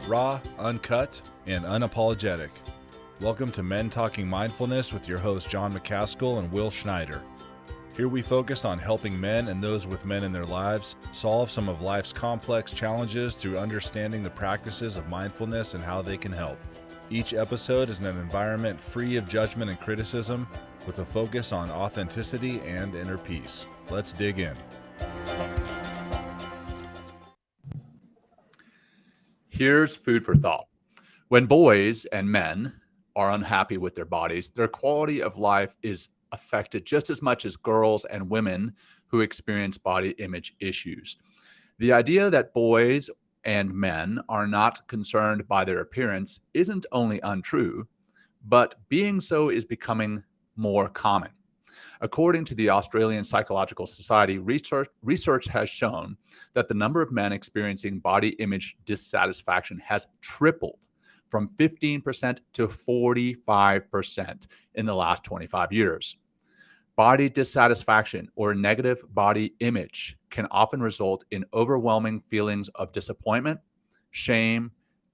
raw, uncut, and unapologetic. Welcome to Men Talking Mindfulness with your hosts John McCaskill and Will Schneider. Here we focus on helping men and those with men in their lives solve some of life's complex challenges through understanding the practices of mindfulness and how they can help. Each episode is in an environment free of judgment and criticism, with a focus on authenticity and inner peace. Let's dig in. Here's food for thought. When boys and men are unhappy with their bodies, their quality of life is affected just as much as girls and women who experience body image issues. The idea that boys and men are not concerned by their appearance isn't only untrue, but being so is becoming more common. According to the Australian Psychological Society, research has shown that the number of men experiencing body image dissatisfaction has tripled from 15% to 45% in the last 25 years. Body dissatisfaction or negative body image can often result in overwhelming feelings of disappointment, shame,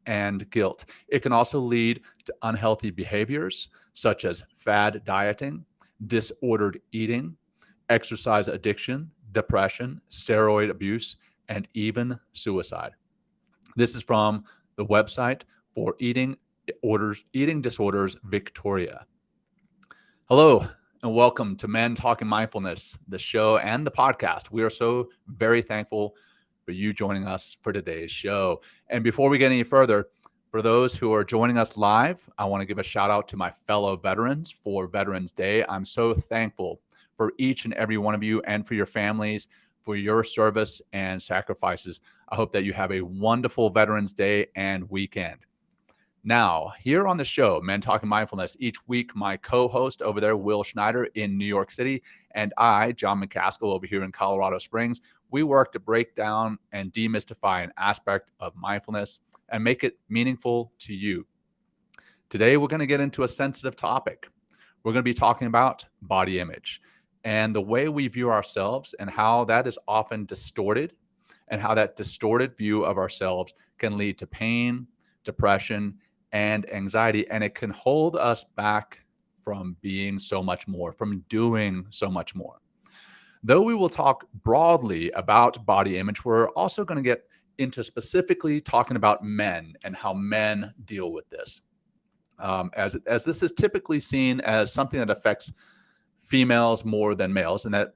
and guilt. It can also lead to unhealthy behaviors such as fad dieting, disordered eating, exercise addiction, depression, steroid abuse, and even suicide. This is from the website for Eating Disorders Victoria. Hello, and welcome to Men Talking Mindfulness, the show and the podcast. We are so very thankful for you joining us for today's show. And before we get any further, for those who are joining us live, I want to give a shout out to my fellow veterans for Veterans Day. I'm so thankful for each and every one of you and for your families, for your service and sacrifices. I hope that you have a wonderful Veterans Day and weekend. Now, here on the show, Men Talking Mindfulness, each week my co-host over there, Will Schneider in New York City, and I, John McCaskill, over here in Colorado Springs, we work to break down and demystify an aspect of mindfulness and make it meaningful to you. Today, we're going to get into a sensitive topic. We're going to be talking about body image and the way we view ourselves and how that is often distorted, and how that distorted view of ourselves can lead to pain, depression, and anxiety, and it can hold us back from being so much more, from doing so much more. Though we will talk broadly about body image, we're also going to get into specifically talking about men and how men deal with this. As this is typically seen as something that affects females more than males, and that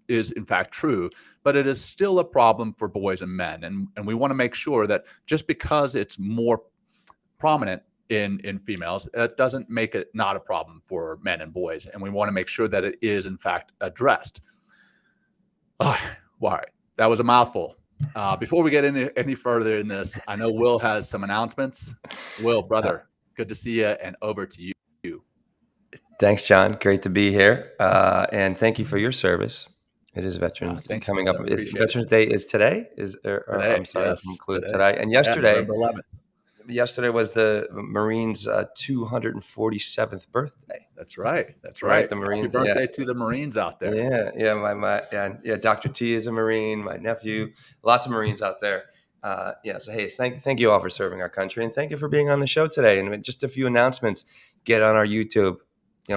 is in fact true, but it is still a problem for boys and men. And we want to make sure that just because it's more prominent in females, it doesn't make it not a problem for men and boys. And we want to make sure that it is in fact addressed. All right, that was a mouthful. Before we get any further in this, I know Will has some announcements. Will, brother, good to see you, and over to you. Thanks, John. Great to be here. And thank you for your service. It is Veterans Day coming up. Veterans Day is today? Today, I'm sorry, yes, I'm included today. And yesterday, November 11th. Yesterday was the Marines' 247th birthday. That's right. That's right. The Marines. Happy birthday to the Marines out there. Yeah. Dr. T is a Marine. My nephew, lots of Marines out there. So hey, thank you all for serving our country, and thank you for being on the show today. And just a few announcements: get on our YouTube,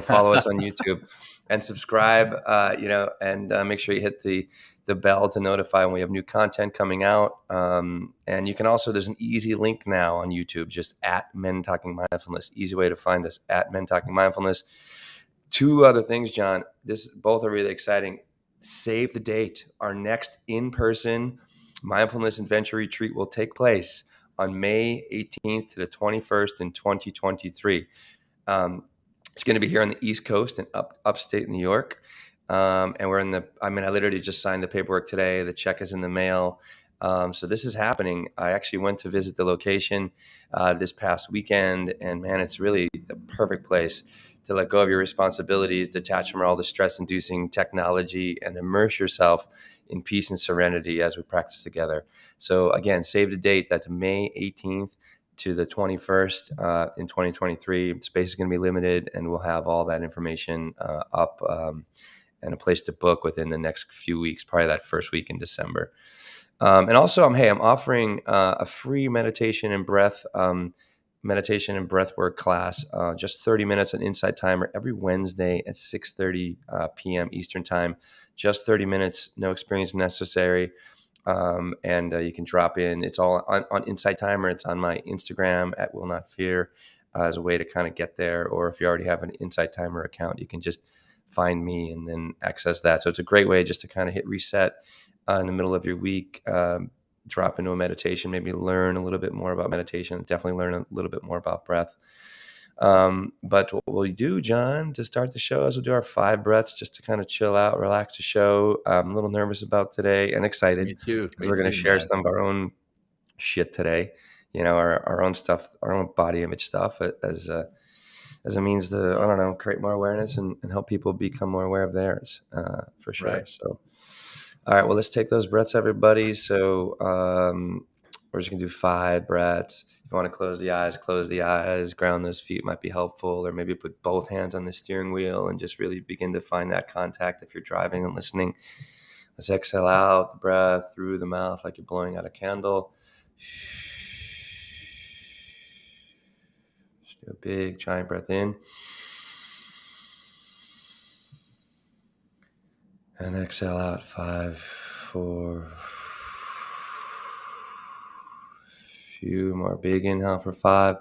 follow us on YouTube, and subscribe. And make sure you hit the bell to notify when we have new content coming out. And you can also, there's an easy link now on YouTube, just at Men Talking Mindfulness. Easy way to find us, at Men Talking Mindfulness. Two other things, John. Both are really exciting. Save the date. Our next in-person mindfulness adventure retreat will take place on May 18th to the 21st in 2023. It's going to be here on the East Coast in upstate New York. And I literally just signed the paperwork today. The check is in the mail. So this is happening. I actually went to visit the location this past weekend, and man, it's really the perfect place to let go of your responsibilities, detach from all the stress-inducing technology, and immerse yourself in peace and serenity as we practice together. So again, save the date. That's May 18th to the 21st in 2023. Space is going to be limited, and we'll have all that information up and a place to book within the next few weeks, probably that first week in December. And also, I'm offering a free meditation and breath work class, just 30 minutes on Insight Timer every Wednesday at 6:30 p.m. Eastern Time. Just 30 minutes, no experience necessary. And you can drop in. It's all on Insight Timer. It's on my Instagram at Will Not Fear as a way to kind of get there. Or if you already have an Insight Timer account, you can just find me and then access that. So it's a great way just to kind of hit reset in the middle of your week, drop into a meditation, maybe learn a little bit more about meditation, definitely learn a little bit more about breath. But what we'll do, John, to start the show is we'll do our 5 breaths just to kind of chill out, relax the show. I'm a little nervous about today and excited. Me too. Because we're going to share some of our own shit today, our own stuff, our own body image stuff as a means to, I don't know, create more awareness and help people become more aware of theirs, for sure. Right. So, all right, well, let's take those breaths, everybody. So we're just going to do 5 breaths. If you want to close the eyes, ground those feet might be helpful, or maybe put both hands on the steering wheel and just really begin to find that contact if you're driving and listening. Let's exhale out the breath through the mouth like you're blowing out a candle. Just do a big, giant breath in. And exhale out 5, 4. Few more. Big inhale for 5.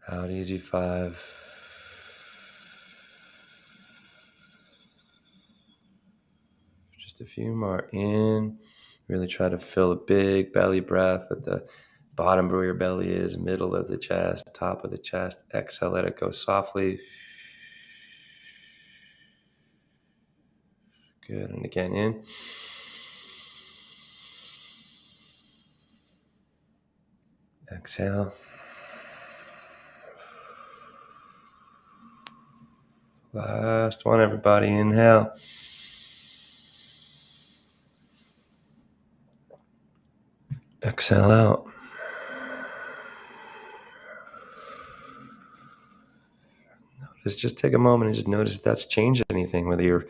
Out easy 5. Just a few more in. Really try to fill a big belly breath at the bottom where your belly is, middle of the chest, top of the chest. Exhale, let it go softly. Good. And again, in. Exhale. Last one, everybody. Inhale. Exhale out. Just take a moment and just notice if that's changed anything, whether you're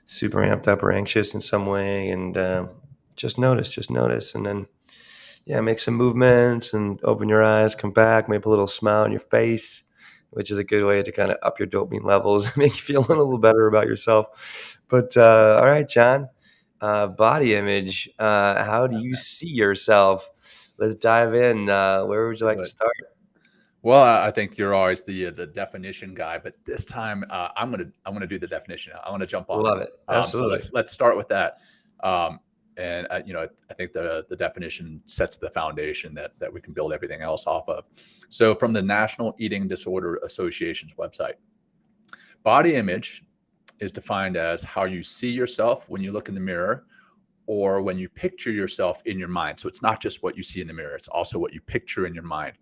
super amped up or anxious in some way, and just notice. And then, make some movements and open your eyes, come back, maybe a little smile on your face, which is a good way to kind of up your dopamine levels, make you feel a little better about yourself. But all right, John, body image. How do you see yourself? Let's dive in. Where would you like to start? Well, I think you're always the definition guy, but this time I'm gonna do the definition. I want to jump on. Love it. Absolutely. So let's start with that. And I think the definition sets the foundation that we can build everything else off of. So from the National Eating Disorder Association's website, body image is defined as how you see yourself when you look in the mirror, or when you picture yourself in your mind. So it's not just what you see in the mirror, it's also what you picture in your mind.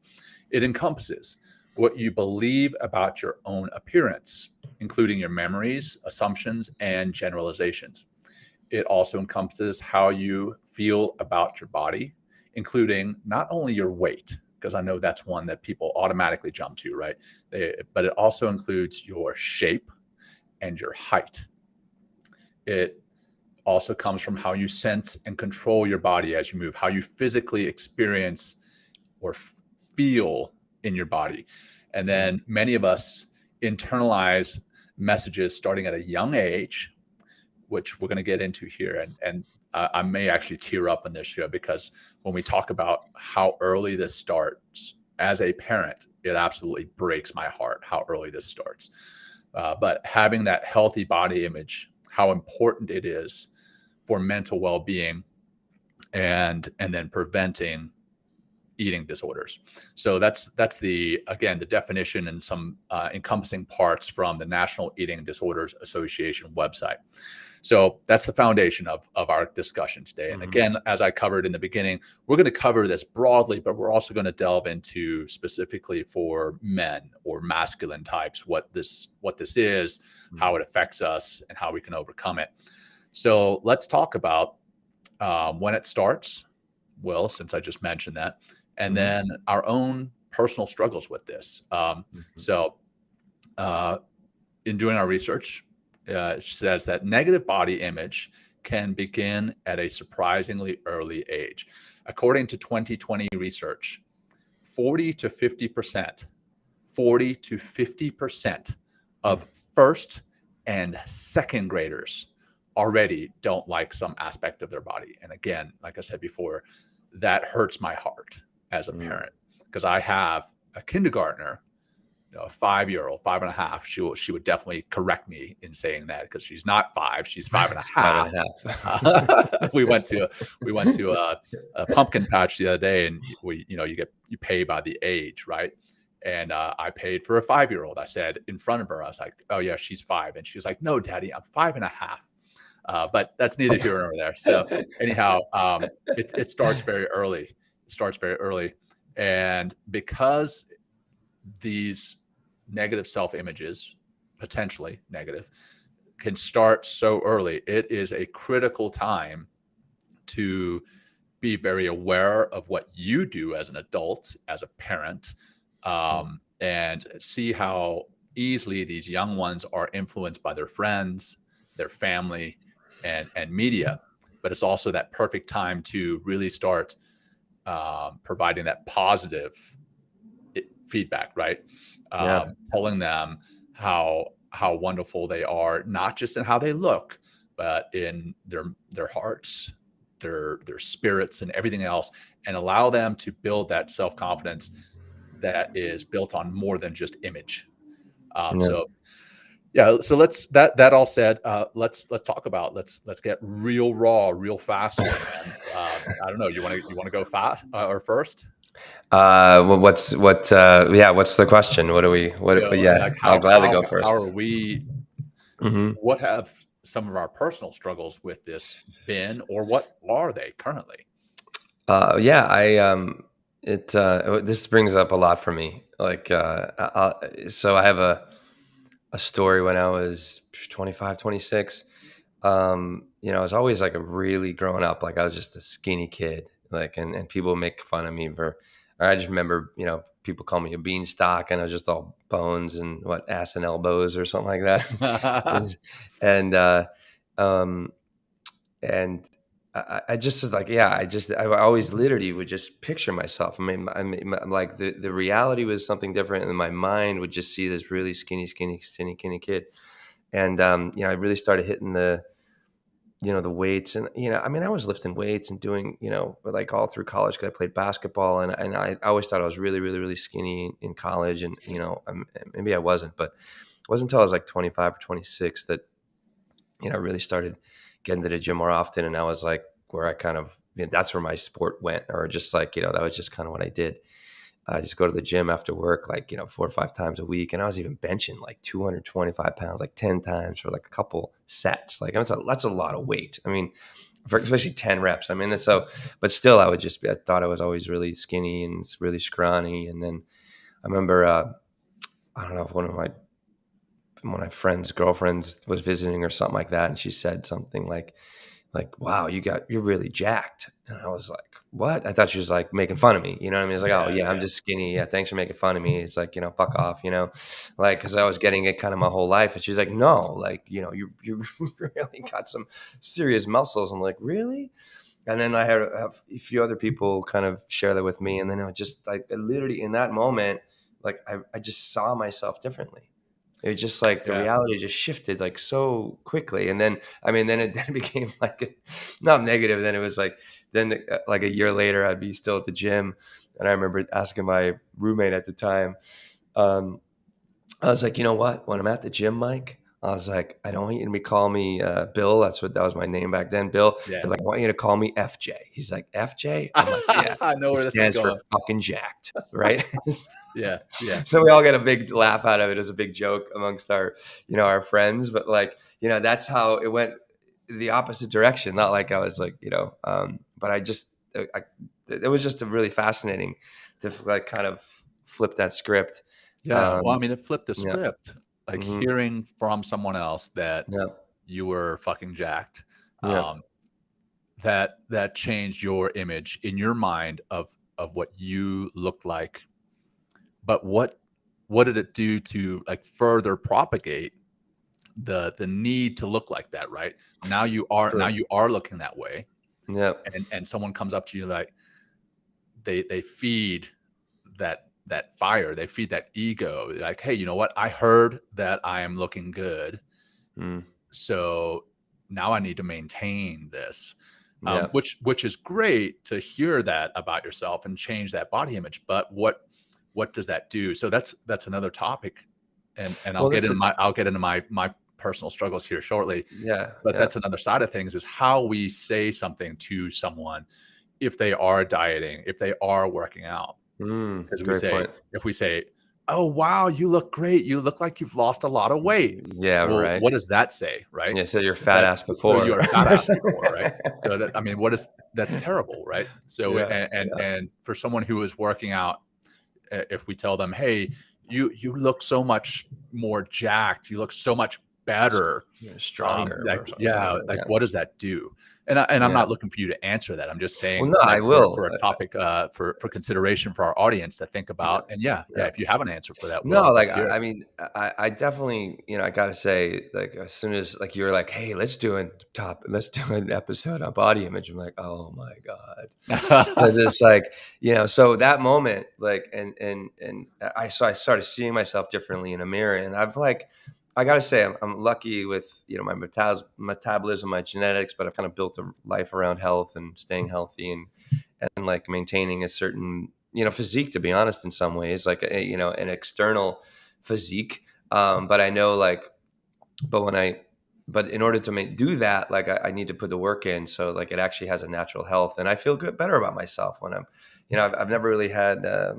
It encompasses what you believe about your own appearance, including your memories, assumptions, and generalizations. It also encompasses how you feel about your body, including not only your weight, because I know that's one that people automatically jump to, right? But it also includes your shape and your height. It also comes from how you sense and control your body as you move, how you physically experience or feel in your body. And then many of us internalize messages starting at a young age, which we're going to get into here. And I may actually tear up in this show, because when we talk about how early this starts, as a parent, it absolutely breaks my heart how early this starts. But having that healthy body image, how important it is for mental well-being, and then preventing eating disorders. So that's the definition and some encompassing parts from the National Eating Disorders Association website. So that's the foundation of our discussion today. And again, as I covered in the beginning, we're going to cover this broadly, but we're also going to delve into specifically for men or masculine types, what this is, how it affects us, and how we can overcome it. So let's talk about when it starts, Will, since I just mentioned that, and then our own personal struggles with this. So in doing our research, says that negative body image can begin at a surprisingly early age. According to 2020 research, 40 to 50%, 40 to 50% of first and second graders already don't like some aspect of their body. And again, like I said before, that hurts my heart as a parent, because I have a kindergartner, a 5-year-old, 5.5. She would definitely correct me in saying that, because she's not 5, she's 5.5. 5.5. we went to a pumpkin patch the other day, and you pay by the age, right? And I paid for a 5-year-old. I said in front of her, I was like, "Oh yeah, she's 5," and she was like, "No, Daddy, I'm 5.5." But that's neither here nor there. So anyhow, it starts very early. It starts very early, and because these negative self-images, potentially negative, can start so early, it is a critical time to be very aware of what you do as an adult, as a parent, and see how easily these young ones are influenced by their friends, their family, and media. But it's also that perfect time to really start providing that positive feedback, right? Telling them how wonderful they are, not just in how they look, but in their hearts, their spirits, and everything else, and allow them to build that self-confidence that is built on more than just image. So let's that all said, let's talk about let's get real raw, real fast here, man. I don't know. You want to go fast or first? Well, what's the question? Like I'll gladly go how first. are we? What have some of our personal struggles with this been, or what are they currently? This brings up a lot for me. Like, so I have a story. When I was 25, 26, I was always like a really growing up. Like I was just a skinny kid. Like, and people make fun of me or I just remember, people call me a beanstalk, and I was just all bones and ass and elbows or something like that. and and I just was like, I always literally would just picture myself. Like the reality was something different, and my mind would just see this really skinny kid. And I really started hitting the weights, and I was lifting weights and doing like all through college, because I played basketball, and I always thought I was really, really, really skinny in college, and maybe I wasn't, but it wasn't until I was like 25 or 26 that I really started getting to the gym more often. And I was like, where I kind of, that's where my sport went, or just like, that was just kind of what I did. I just go to the gym after work, like, 4 or 5 times a week. And I was even benching like 225 pounds, like 10 times for like a couple sets. Like, that's a lot of weight. I mean, for especially 10 reps. I mean, but still I thought I was always really skinny and really scrawny. And then I remember, I don't know if one of my friend's girlfriends was visiting or something like that, and she said something like, wow, you're really jacked. And I was like, what? I thought she was like making fun of me. You know what I mean? It's like, I'm just skinny. Yeah, thanks for making fun of me. It's like, fuck off, like, because I was getting it kind of my whole life. And she's like, no, like, you really got some serious muscles. I'm like, really? And then I had a few other people kind of share that with me. And then I just like literally in that moment, like I just saw myself differently. It was just like the reality just shifted like so quickly. And then, then it became like not negative. Then it was like, like a year later, I'd be still at the gym. And I remember asking my roommate at the time, I was like, you know what? When I'm at the gym, Mike, I was like, I don't want you to call me Bill. That was my name back then, Bill. Yeah. Like, I want you to call me FJ. He's like, FJ? I'm like, yeah. I know where this stands is going. for fucking jacked, right? Yeah. So we all get a big laugh out of it as a big joke amongst our, our friends. But like, that's how it went the opposite direction. Not like I was like, but it was just a really fascinating to like kind of flip that script. Yeah. Well, it flipped the script. Like hearing from someone else that you were fucking jacked, that changed your image in your mind of what you looked like. But what did it do to like further propagate the need to look like that, right? Now you are looking that way, Yep. and someone comes up to you, like they feed that fire, they feed that ego, like, hey, you know what? I heard that I am looking good, Mm. so now I need to maintain this. Yep. Which is great to hear that about yourself and change that body image. But what does that do? So that's another topic, and Well, that's I'll get into my personal struggles here shortly. yeah. But Yeah. that's another side of things, is how we say something to someone if they are dieting, if they are working out. Because Great point. if we say, "Oh, wow, you look great. You look like you've lost a lot of weight." Yeah. Well, Right. what does that say, right? Yeah. So you're Does fat that ass so you before. are a fat ass before, right? So that, I mean, that's terrible, right? So Yeah. Yeah. and for someone who is working out, if we tell them, "Hey, you look so much more jacked. You look so much better." You're stronger Like, or something. yeah, like, Yeah. what does that do? And I'm Yeah. not looking for you to answer that. I'm just Well, saying, no, I like, will. for a topic, for consideration for our audience to think Yeah. about. And yeah, Yeah. if you have an answer for that, No, I'd love like to hear it. I mean, I definitely, I gotta say, like as soon as like you're like, hey, let's do an episode on body image. I'm like, oh my god, because it's like, so that moment, like, and I started seeing myself differently in a mirror, and I gotta say, I'm lucky with my metabolism, my genetics, but I've kind of built a life around health and staying healthy and like maintaining a certain physique, to be honest, in some ways, like an external physique, but I know, like, but in order to do that, like I need to put the work in, so like it actually has a natural health, and I feel better about myself when I've never really had a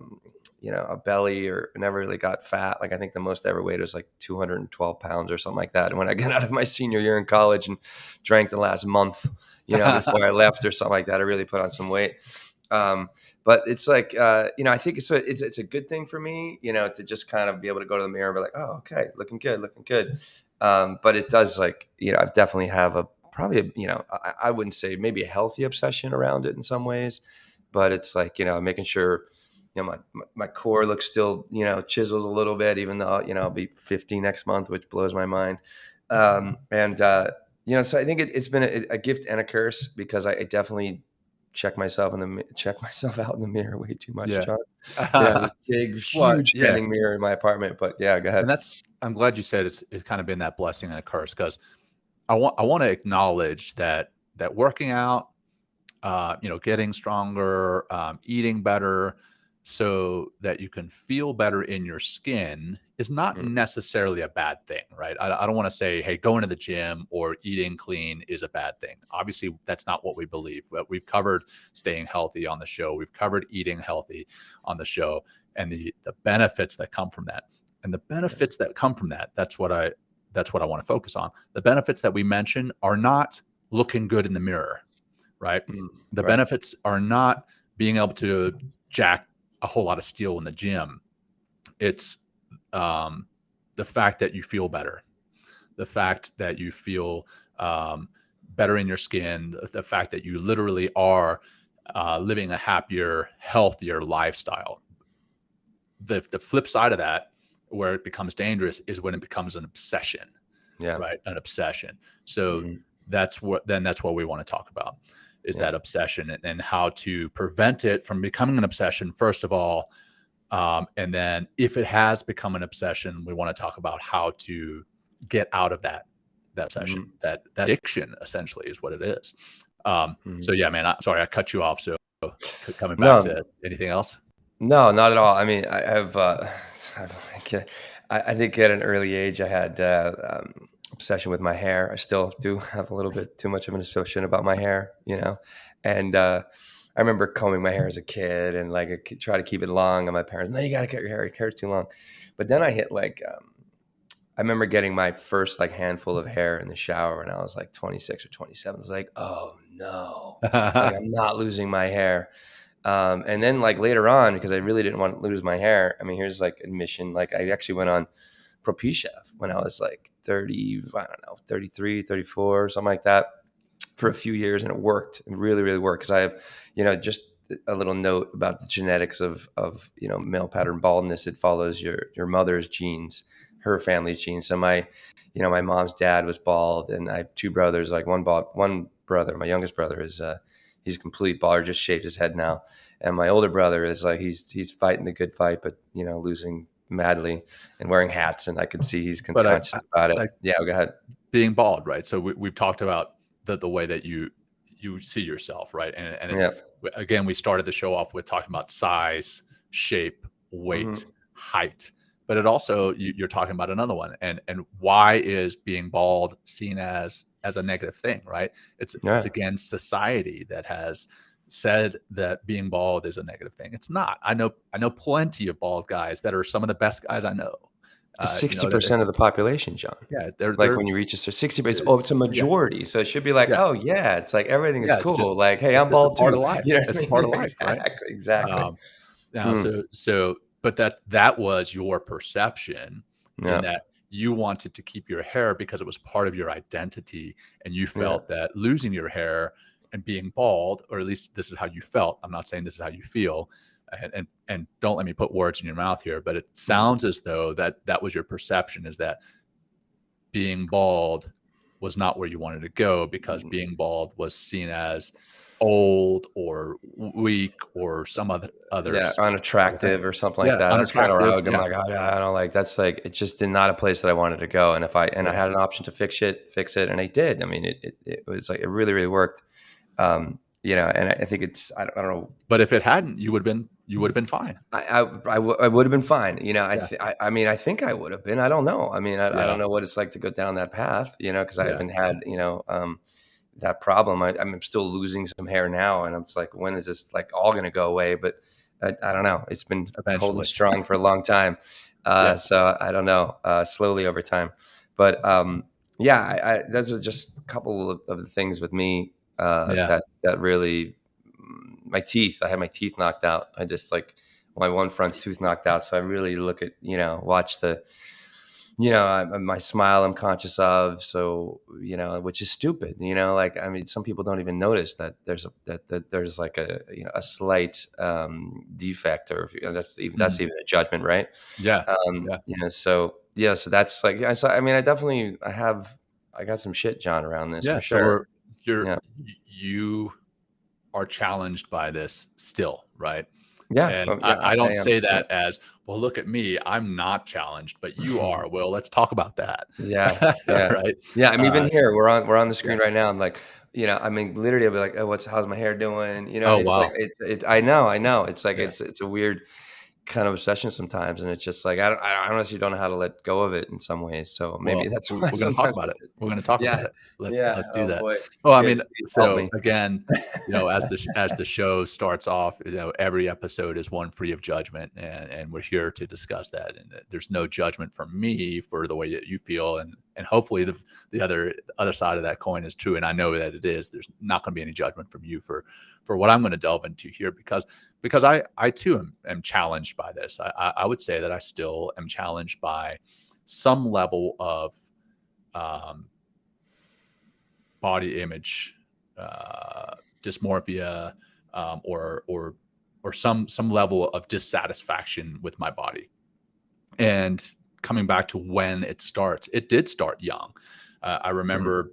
belly, or never really got fat. Like I think the most I ever weighed was like 212 pounds or something like that. And when I got out of my senior year in college and drank the last month, before I left or something like that, I really put on some weight. But it's like, I think it's a good thing for me, to just kind of be able to go to the mirror and be like, oh, okay, looking good, looking good. But it does, like, I've definitely have I wouldn't say maybe a healthy obsession around it in some ways, but it's like, making sure, my core looks still, chiseled a little bit, even though, I'll be 50 next month, which blows my mind. So I think it's been a gift and a curse, because I definitely check myself out in the mirror way too much, Yeah. John. This big, Well, huge yeah. standing mirror in my apartment. But yeah, go ahead. And I'm glad you said it's kind of been that blessing and a curse, because I want to acknowledge that working out, getting stronger, eating better so that you can feel better in your skin is not Mm. necessarily a bad thing, right? I don't want to say, hey, going to the gym or eating clean is a bad thing. Obviously, that's not what we believe, but we've covered staying healthy on the show. We've covered eating healthy on the show, and the benefits that come from that. And the benefits that come from that, that's what I want to focus on. The benefits that we mentioned are not looking good in the mirror, right? The Right. benefits are not being able to jack a whole lot of steel in the gym. It's the fact that you feel better, the fact that you feel better in your skin, the fact that you literally are living a happier, healthier lifestyle. The flip side of that, where it becomes dangerous, is when it becomes an obsession. Yeah. Right? An obsession. So Mhm. that's what we want to talk about, is Yeah. that obsession, and how to prevent it from becoming an obsession, first of all. And then if it has become an obsession, we want to talk about how to get out of that obsession, Mhm. that addiction, essentially, is what it is. Mhm. So yeah, man, sorry, I cut you off. So coming back No, to anything else? no, not at all. I mean, I have, I think at an early age, I had obsession with my hair. I still do have a little bit too much of an obsession about my hair, and I remember combing my hair as a kid, and like I could try to keep it long, and my parents, no, you got to cut your hair's too long. But then I hit like, I remember getting my first like handful of hair in the shower when I was like 26 or 27. I was like, oh no, like I'm not losing my hair. And then like later on, because I really didn't want to lose my hair. I mean, here's like admission. Like I actually went on Propecia when I was like 30, I don't know, 33, 34, something like that, for a few years. And it worked. It really, really worked. Because I have, just a little note about the genetics of male pattern baldness. It follows your mother's genes. her family genes. So my mom's dad was bald, and I have two brothers. Like one brother, my youngest brother, is he's complete bald, just shaved his head now, and my older brother is like he's fighting the good fight, but losing madly and wearing hats, and I could see he's conscious about it. Like, yeah, go ahead. Being bald, right? So we've talked about the way that you see yourself, right? And it's again, we started the show off with talking about size, shape, weight, height, but it also you're talking about another one. And why is being bald seen as a negative thing, right? It's against society that has said that being bald is a negative thing. It's not. I know plenty of bald guys that are some of the best guys I know. 60% of the population, John. Yeah, they're when you reach a 60, it's a majority. So it should be like, it's like everything is cool. Just, like, hey, I'm bald too. Part of life. It's part of life, right? Exactly. Now, but that was your perception, in that you wanted to keep your hair because it was part of your identity, and you felt that losing your hair and being bald, or at least this is how you felt. I'm not saying this is how you feel. And don't let me put words in your mouth here, but it sounds as though that was your perception, is that being bald was not where you wanted to go, because being bald was seen as old or weak or some other unattractive or something like that. That's kind of where I would go. Like, I don't like, that's like, it's just not a place that I wanted to go. And I had an option to fix it, and I did. I mean, it was like, it really, really worked. And I think it's, I don't know. But if it hadn't, you would have been fine. I would have been fine. I think I would have been. I don't know. I mean, I don't know what it's like to go down that path, because I haven't had, that problem. I'm still losing some hair now. And I'm just like, when is this like all going to go away? But I don't know. It's been holding strong for a long time. So I don't know, slowly over time. But those are just a couple of the things with me. That really, my teeth, I had my teeth knocked out. I just like my one front tooth knocked out. So I really look at, watch the, my smile I'm conscious of. So, which is stupid, like, I mean, some people don't even notice that there's like a slight, defect, or that's even a judgment. Right. So that's like, I got some shit, John, around this. For sure. You are challenged by this still, right? Yeah. And I don't say that as, well, look at me, I'm not challenged, but you are. Well, let's talk about that. Yeah. Right. Yeah. I mean, even here, we're on the screen right now. I'm like, I mean, literally I'll be like, oh, how's my hair doing? Oh, it's wow. like, I know. It's like, it's a weird kind of obsession sometimes, and it's just like I honestly don't know how to let go of it in some ways. So maybe that's why we're going to talk about it. We're going to talk about it. Let's do that. Boy. Well, I mean, so again, as the show starts off, every episode is one free of judgment, and we're here to discuss that. And there's no judgment from me for the way that you feel, and hopefully the other side of that coin is true. And I know that it is. There's not going to be any judgment from you for what I'm going to delve into here, because I too am challenged by this. I would say that I still am challenged by some level of body image dysmorphia, or some level of dissatisfaction with my body. And coming back to when it starts, it did start young. I remember,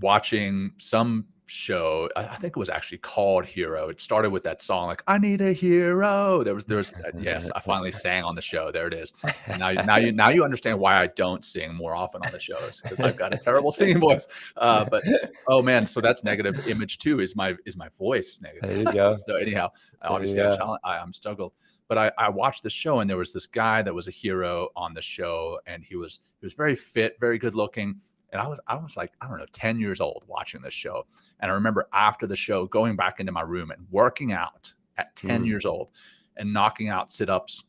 watching some show. I think it was actually called Hero. It started with that song, like, I need a hero. There's yes, I finally sang on the show. There it is. And now you understand why I don't sing more often on the shows, because I've got a terrible singing voice. But oh man, so that's negative image too. Is my voice negative? There you go. So anyhow, obviously I'm struggled. But I watched the show, and there was this guy that was a hero on the show, and he was very fit, very good looking. And I was like, I don't know, 10 years old watching this show. And I remember after the show going back into my room and working out at 10 years old and knocking out sit-ups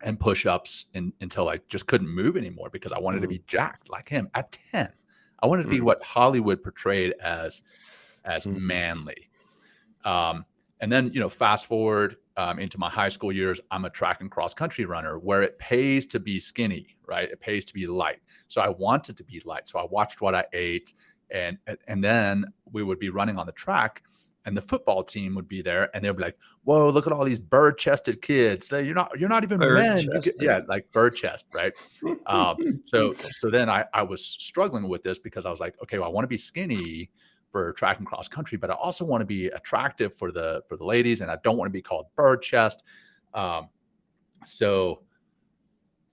and push-ups until I just couldn't move anymore, because I wanted to be jacked like him at 10. I wanted to be what Hollywood portrayed as manly. And then, fast forward into my high school years, I'm a track and cross country runner, where it pays to be skinny, right? It pays to be light. So I wanted to be light. So I watched what I ate, and then we would be running on the track, and the football team would be there, and they'll be like, "Whoa, look at all these bird-chested kids. You're not even men." Bird-chested. Like bird chest, right? So then I was struggling with this because I was like, okay, well, I want to be skinny for track and cross country, but I also want to be attractive for the ladies, and I don't want to be called bird chest. So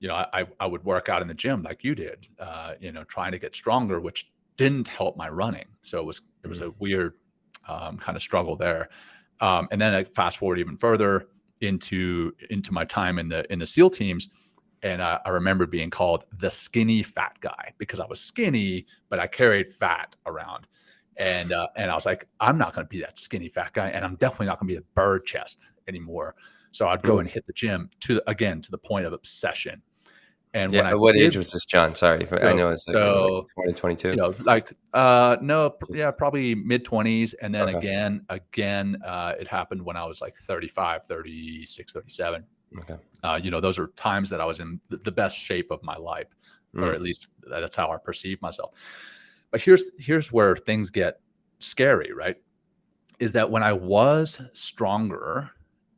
I would work out in the gym like you did, trying to get stronger, which didn't help my running. So it was a weird kind of struggle there. And then I fast forward even further into my time in the SEAL teams. And I remember being called the skinny fat guy because I was skinny, but I carried fat around. And I was like, I'm not going to be that skinny fat guy. And I'm definitely not going to be a bird chest anymore. So I'd go and hit the gym to the point of obsession. And yeah, what age was this, John? Sorry, I know it's like 2022. Probably mid-20s. And then again, it happened when I was like 35, 36, 37. Okay. Those are times that I was in the best shape of my life, or at least that's how I perceive myself. But here's where things get scary, right? Is that when I was stronger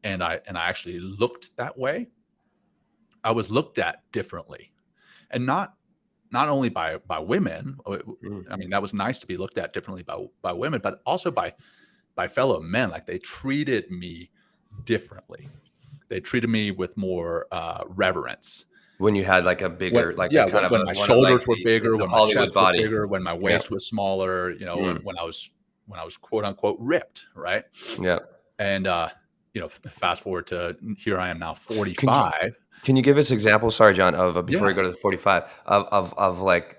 and I actually looked that way, I was looked at differently, and not only by women. I mean, that was nice to be looked at differently by women, but also by fellow men. Like, they treated me differently. They treated me with more reverence. When you had like a bigger, when my shoulders were bigger, when my chest was bigger, when my waist was smaller, when I was quote unquote ripped, right? Yeah. And fast forward to here I am now, 45. Can you give us examples, sorry, John, of before we go to the 45, of like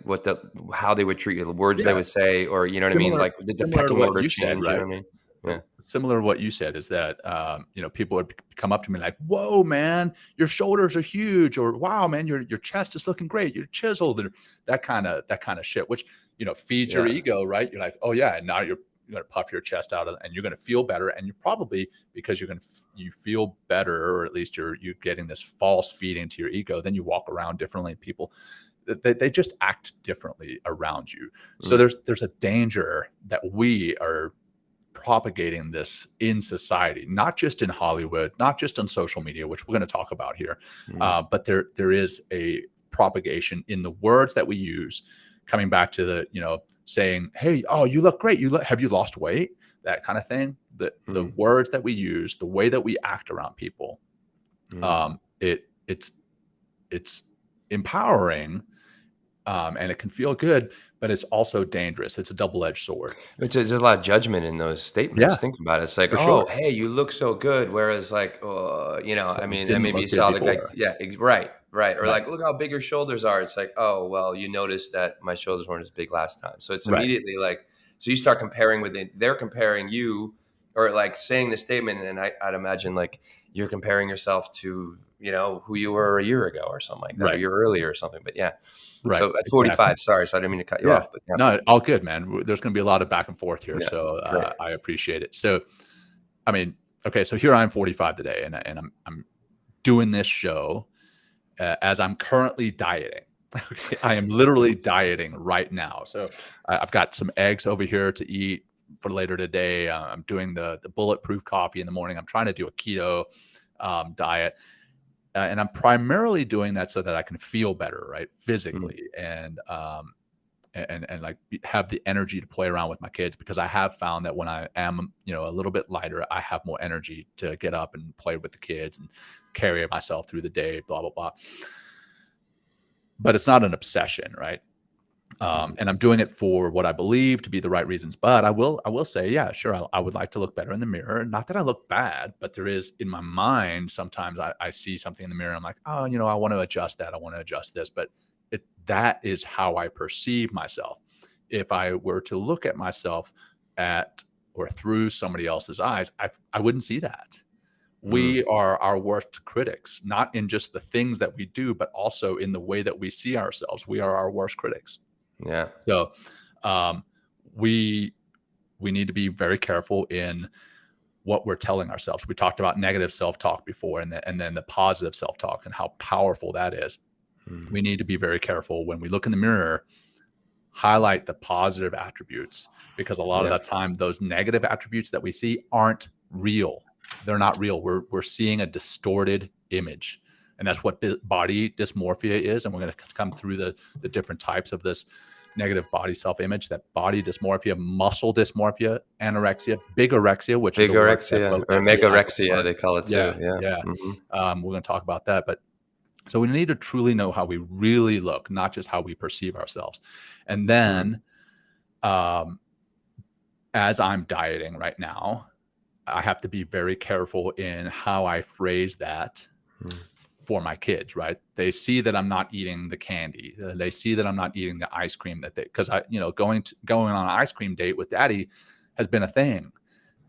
how they would treat you, the words they would say, or you know what I mean? Like the pecking order change, said, right? You know what I mean? Yeah. Similar to what you said is that, people would come up to me like, "Whoa, man, your shoulders are huge," or "Wow, man, your chest is looking great. You're chiseled," and that kind of shit, which, feeds your ego, right? You're like, "Oh yeah," and now you're going to puff your chest out and you're going to feel better. And you probably, because you feel better, or at least you're getting this false feeding to your ego, then you walk around differently. People, they just act differently around you. So there's a danger that we are propagating this in society, not just in Hollywood, not just on social media, which we're going to talk about here. But there is a propagation in the words that we use, coming back to the, saying, "Hey, oh, you look great. Have you lost weight?" That kind of thing. The words that we use, the way that we act around people, it's empowering, and it can feel good, but it's also dangerous. It's a double-edged sword. There's a lot of judgment in those statements. Yeah, think about it. It's like, hey, you look so good. Whereas like, I mean, and maybe you saw right. Or like, look how big your shoulders are. It's like, oh, well, you noticed that my shoulders weren't as big last time. So it's immediately like, so you start comparing they're comparing you, or like saying the statement. And I'd imagine like you're comparing yourself to, who you were a year ago or something like that, or a year earlier or something. But yeah. Right. So at 45, sorry. So I didn't mean to cut you off. But no, all good, man. There's going to be a lot of back and forth here. So I appreciate it. So, I mean, okay. So here I'm 45 today, and I'm doing this show as I'm currently dieting. Okay, I am literally dieting right now. So I've got some eggs over here to eat for later today. I'm doing the bulletproof coffee in the morning. I'm trying to do a keto diet. And I'm primarily doing that so that I can feel better, right, physically, and like have the energy to play around with my kids, because I have found that when I am, a little bit lighter, I have more energy to get up and play with the kids and carry myself through the day, blah, blah, blah. But it's not an obsession, right? And I'm doing it for what I believe to be the right reasons. But I will say, yeah, sure, I would like to look better in the mirror. Not that I look bad, but there is, in my mind, sometimes I see something in the mirror. I'm like, oh, I want to adjust that. I want to adjust this. But that is how I perceive myself. If I were to look at myself through somebody else's eyes, I wouldn't see that. We are our worst critics, not in just the things that we do, but also in the way that we see ourselves. We are our worst critics. Yeah. So we need to be very careful in what we're telling ourselves. We talked about negative self-talk before, and then the positive self-talk and how powerful that is. We need to be very careful when we look in the mirror highlight the positive attributes, because a lot of that time, those negative attributes that we see aren't real. They're not real. We're seeing a distorted image. And that's what body dysmorphia is. And we're going to come through the different types of this negative body self-image, that body dysmorphia, muscle dysmorphia, anorexia, bigorexia, which is bigorexia or megorexia, they call it too. Yeah. We're going to talk about that. But so we need to truly know how we really look, not just how we perceive ourselves. And then as I'm dieting right now, I have to be very careful in how I phrase that for my kids, right? They see that I'm not eating the candy. They see that I'm not eating the ice cream because going on an ice cream date with daddy has been a thing.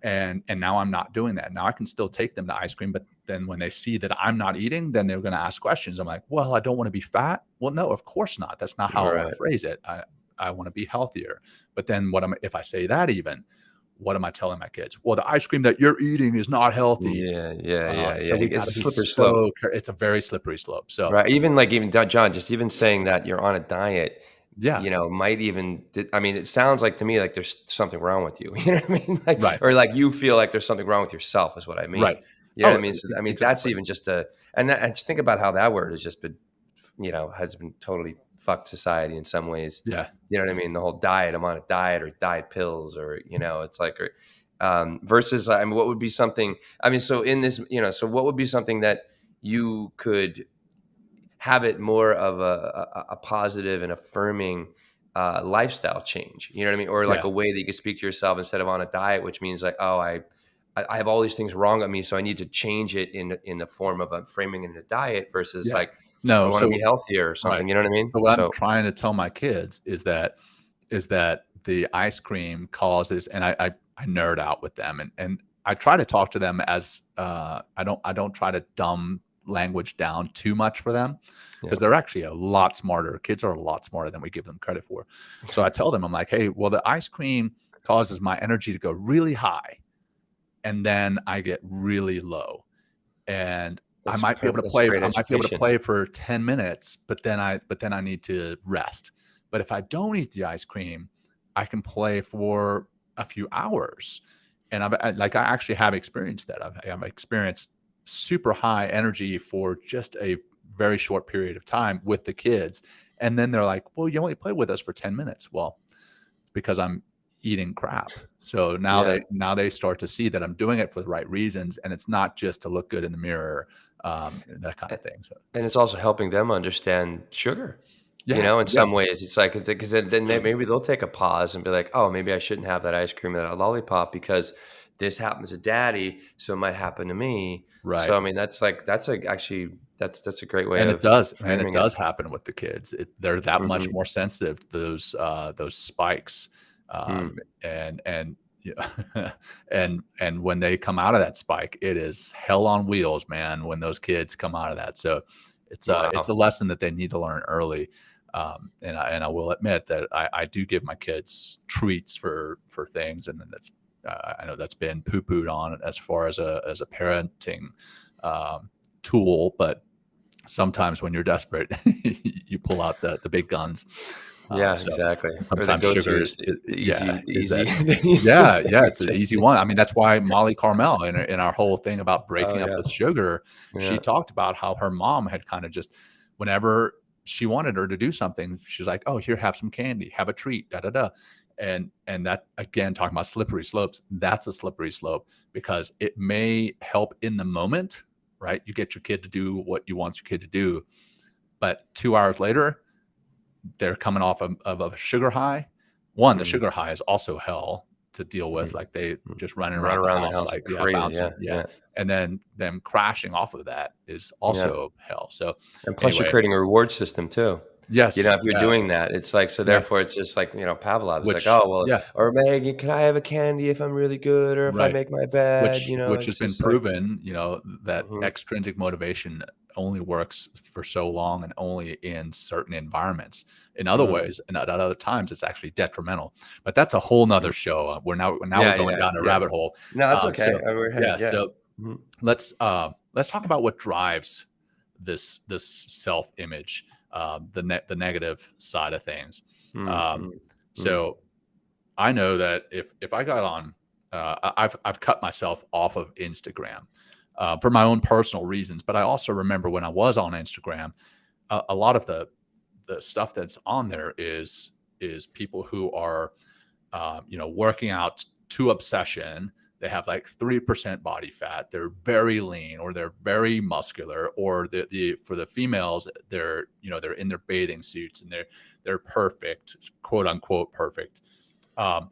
And now I'm not doing that. Now I can still take them to ice cream, but then when they see that I'm not eating, then they're going to ask questions. I'm like, well, I don't want to be fat. Well, no, of course not. That's not how I want to phrase it. I want to be healthier. But then if I say that even, what am I telling my kids? Well, the ice cream that you're eating is not healthy. So it's a slippery slope. It's a very slippery slope. So even John, just even saying that you're on a diet, might even, I mean, it sounds like to me like there's something wrong with you. You know what I mean? Or like you feel like there's something wrong with yourself is what I mean. Right. You know what I mean? So, I mean, that's even just and just think about how that word has just been, has been totally fucked society in some ways. Yeah. You know what I mean? The whole diet, I'm on a diet, or diet pills, or, it's like, versus, I mean, what would be something, I mean, so in this, so what would be something that you could have it more of a positive and affirming lifestyle change, you know what I mean? Or like a way that you could speak to yourself instead of on a diet, which means like, oh, I have all these things wrong with me, so I need to change it in the form of framing in a diet versus like, I want to be healthier or something. You know what I mean? So what I'm trying to tell my kids is that the ice cream causes, and I nerd out with them, and I try to talk to them as I don't try to dumb language down too much for them, because they're actually a lot smarter. Kids are a lot smarter than we give them credit for. So I tell them, I'm like, hey, well, the ice cream causes my energy to go really high, and then I get really low, and I might be able to play. I might be able to play for 10 minutes, but then I need to rest. But if I don't eat the ice cream, I can play for a few hours. And I actually have experienced that. I've experienced super high energy for just a very short period of time with the kids. And then they're like, well, you only play with us for 10 minutes. Well, it's because I'm eating crap. So now they start to see that I'm doing it for the right reasons. And it's not just to look good in the mirror, that kind of thing. So, and it's also helping them understand sugar. In some ways, it's like, because then maybe they'll take a pause and be like, oh, maybe I shouldn't have that ice cream or that lollipop because this happens to daddy, so it might happen to me. Right. So I mean, that's a great way. And it does happen with the kids. They're that much more sensitive to those spikes, and when they come out of that spike, it is hell on wheels, man. When those kids come out of that, so it's a lesson that they need to learn early. And I will admit that I do give my kids treats for things, and that's I know that's been poo-pooed on as far as a parenting tool, but sometimes when you're desperate, you pull out the big guns. Exactly. Sometimes sugar is easy. Easy. It's an easy one. I mean, that's why Molly Carmel in our whole thing about breaking up with sugar, she talked about how her mom had kind of just, whenever she wanted her to do something, she's like, oh, here, have some candy, have a treat, and that, again, talking about slippery slopes, that's a slippery slope, because it may help in the moment, right? You get your kid to do what you want your kid to do, but 2 hours later, they're coming off of a sugar high. The sugar high is also hell to deal with. Like they just running around the house like crazy, bouncing. And then them crashing off of that is also hell. So, and plus you're creating a reward system too. Yes. If you're doing that, it's like, so therefore it's just like, Pavlov. It's like, oh, well, or Maggie, can I have a candy if I'm really good, or if I make my bed, which has been proven, that extrinsic motivation only works for so long and only in certain environments. In other ways, and at other times, it's actually detrimental. But that's a whole nother show. We're going down a rabbit hole. No, that's okay. So let's talk about what drives this self-image, the negative side of things. Mm, Um, mm, mm, so I know that if I got on, I've cut myself off of Instagram for my own personal reasons. But I also remember when I was on Instagram, a lot of the stuff that's on there is people who are working out to obsession. They have like 3% body fat. They're very lean, or they're very muscular, or the for the females, they're in their bathing suits and they're perfect, quote unquote perfect. Um,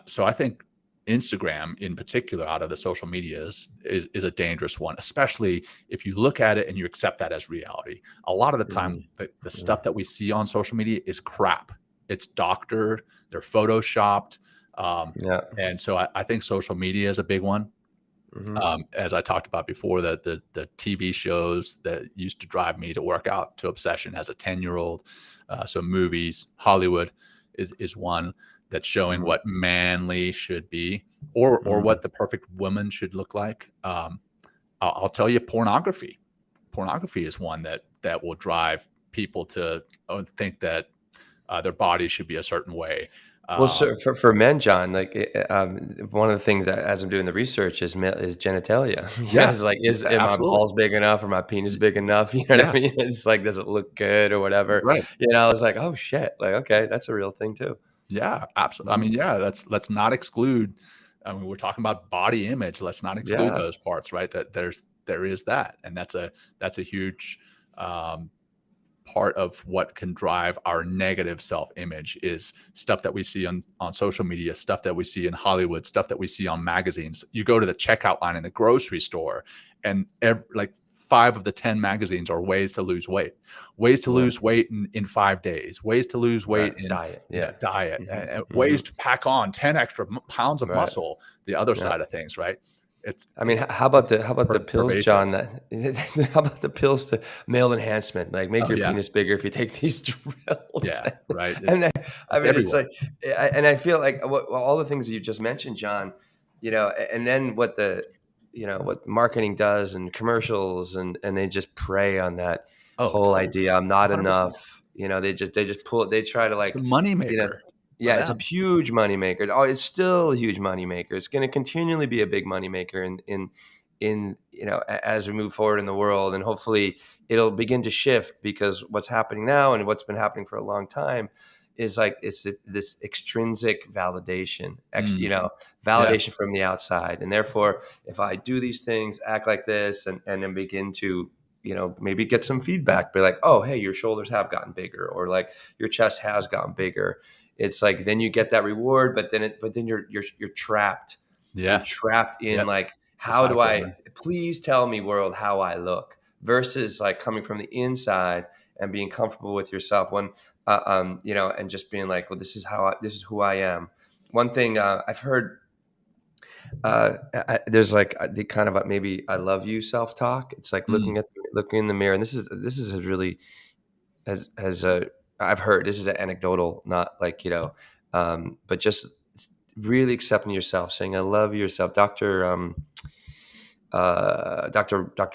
so I think Instagram in particular, out of the social medias, is a dangerous one, especially if you look at it and you accept that as reality. A lot of the time, mm, the mm. stuff that we see on social media is crap. It's doctored, they're photoshopped. Yeah. And so I think social media is a big one. Hmm. As I talked about before, the TV shows that used to drive me to work out to obsession as a 10-year-old. So movies, Hollywood is one that's showing Hmm. what manly should be, or Hmm. what the perfect woman should look like. I'll tell you, pornography. Pornography is one that will drive people to think that their body should be a certain way. Well, Um, so for men, John, like one of the things that as I'm doing the research is genitalia. yeah, It's like, is am my absolutely. balls big enough or my penis big enough? You know what I Yeah, mean? It's like, does it look good or whatever? right. I was like, oh shit, like okay, that's a real thing too. Yeah, absolutely. I Mhm. mean, yeah, let's not exclude. I mean, we're talking about body image. Let's not exclude Yeah. those parts, right? That there is that, and that's a huge um, part of what can drive our negative self image is stuff that we see on social media, stuff that we see in Hollywood, stuff that we see on magazines. You go to the checkout line in the grocery store, and like 5 of the 10 magazines are ways to lose weight, ways to Yeah. lose weight in 5 days, ways to lose Right. weight in Diet. Yeah. diet, Hmm. Hmm. ways to pack on 10 extra pounds of Right. muscle. The other Yeah. side of things, right? It's I mean, it's how about it's the pills, pervasive. John? That how about the pills to male enhancement? Like make Oh your yeah, penis bigger if you take these drills. yeah, right. And then, I It's mean, it's everywhere. like, and I feel like all the things that you just mentioned, John. And then what marketing does and commercials, and they just prey on that Oh, whole totally. idea. I'm not 100%. enough. They just pull. They try to It's a like, you know, moneymaker for yeah, it's a them. huge moneymaker. Oh, it's still a huge moneymaker. It's going to continually be a big moneymaker as we move forward in the world, and hopefully it'll begin to shift, because what's happening now and what's been happening for a long time is like this extrinsic validation, Mm, yeah, validation from the outside, and therefore, if I do these things, act like this, and then begin to maybe get some feedback, be like, oh, hey, your shoulders have gotten bigger, or like your chest has gotten bigger. It's like then you get that reward, but then you're trapped. You're yeah, trapped in yep. like, It's a how do cycle, I man. please tell me, world, how I look, versus like coming from the inside and being comfortable with yourself and just being like, well, this is who I am. One thing I've heard, there's like the kind of maybe I love you self talk. It's like Mm, looking in the mirror, and this is a really has a I've heard, this is anecdotal, not like but just really accepting yourself, saying I love yourself. Dr.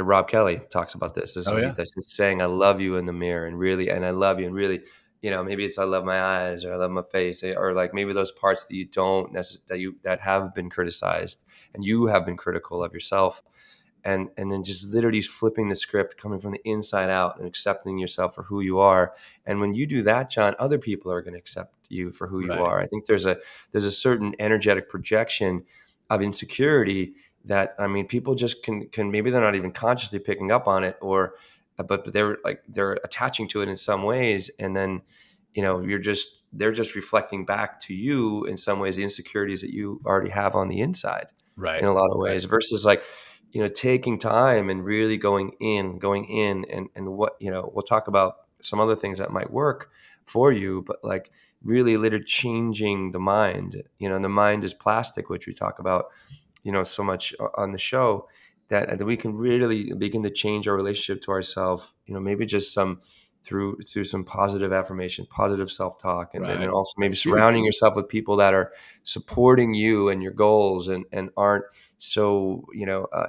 Rob Kelly talks about this. This is oh, what he yeah, does. Just saying I love you in the mirror, and I love you, and really, maybe it's I love my eyes, or I love my face, or like maybe those parts that you don't necessarily that have been criticized, and you have been critical of yourself, and then just literally flipping the script, coming from the inside out, and accepting yourself for who you are. And when you do that, John, other people are going to accept you for who you right, are. I think there's a certain energetic projection of insecurity that, I mean, people just can maybe they're not even consciously picking up on it, or but they're attaching to it in some ways, and then they're just reflecting back to you in some ways the insecurities that you already have on the inside right, in a lot of right, ways, versus like taking time and really going in, and what we'll talk about some other things that might work for you, but like really literally changing the mind. And the mind is plastic, which we talk about so much on the show, that we can really begin to change our relationship to ourselves, maybe just through some positive affirmation, positive self-talk, and then right. also maybe That's huge. surrounding yourself with people that are supporting you and your goals, and aren't so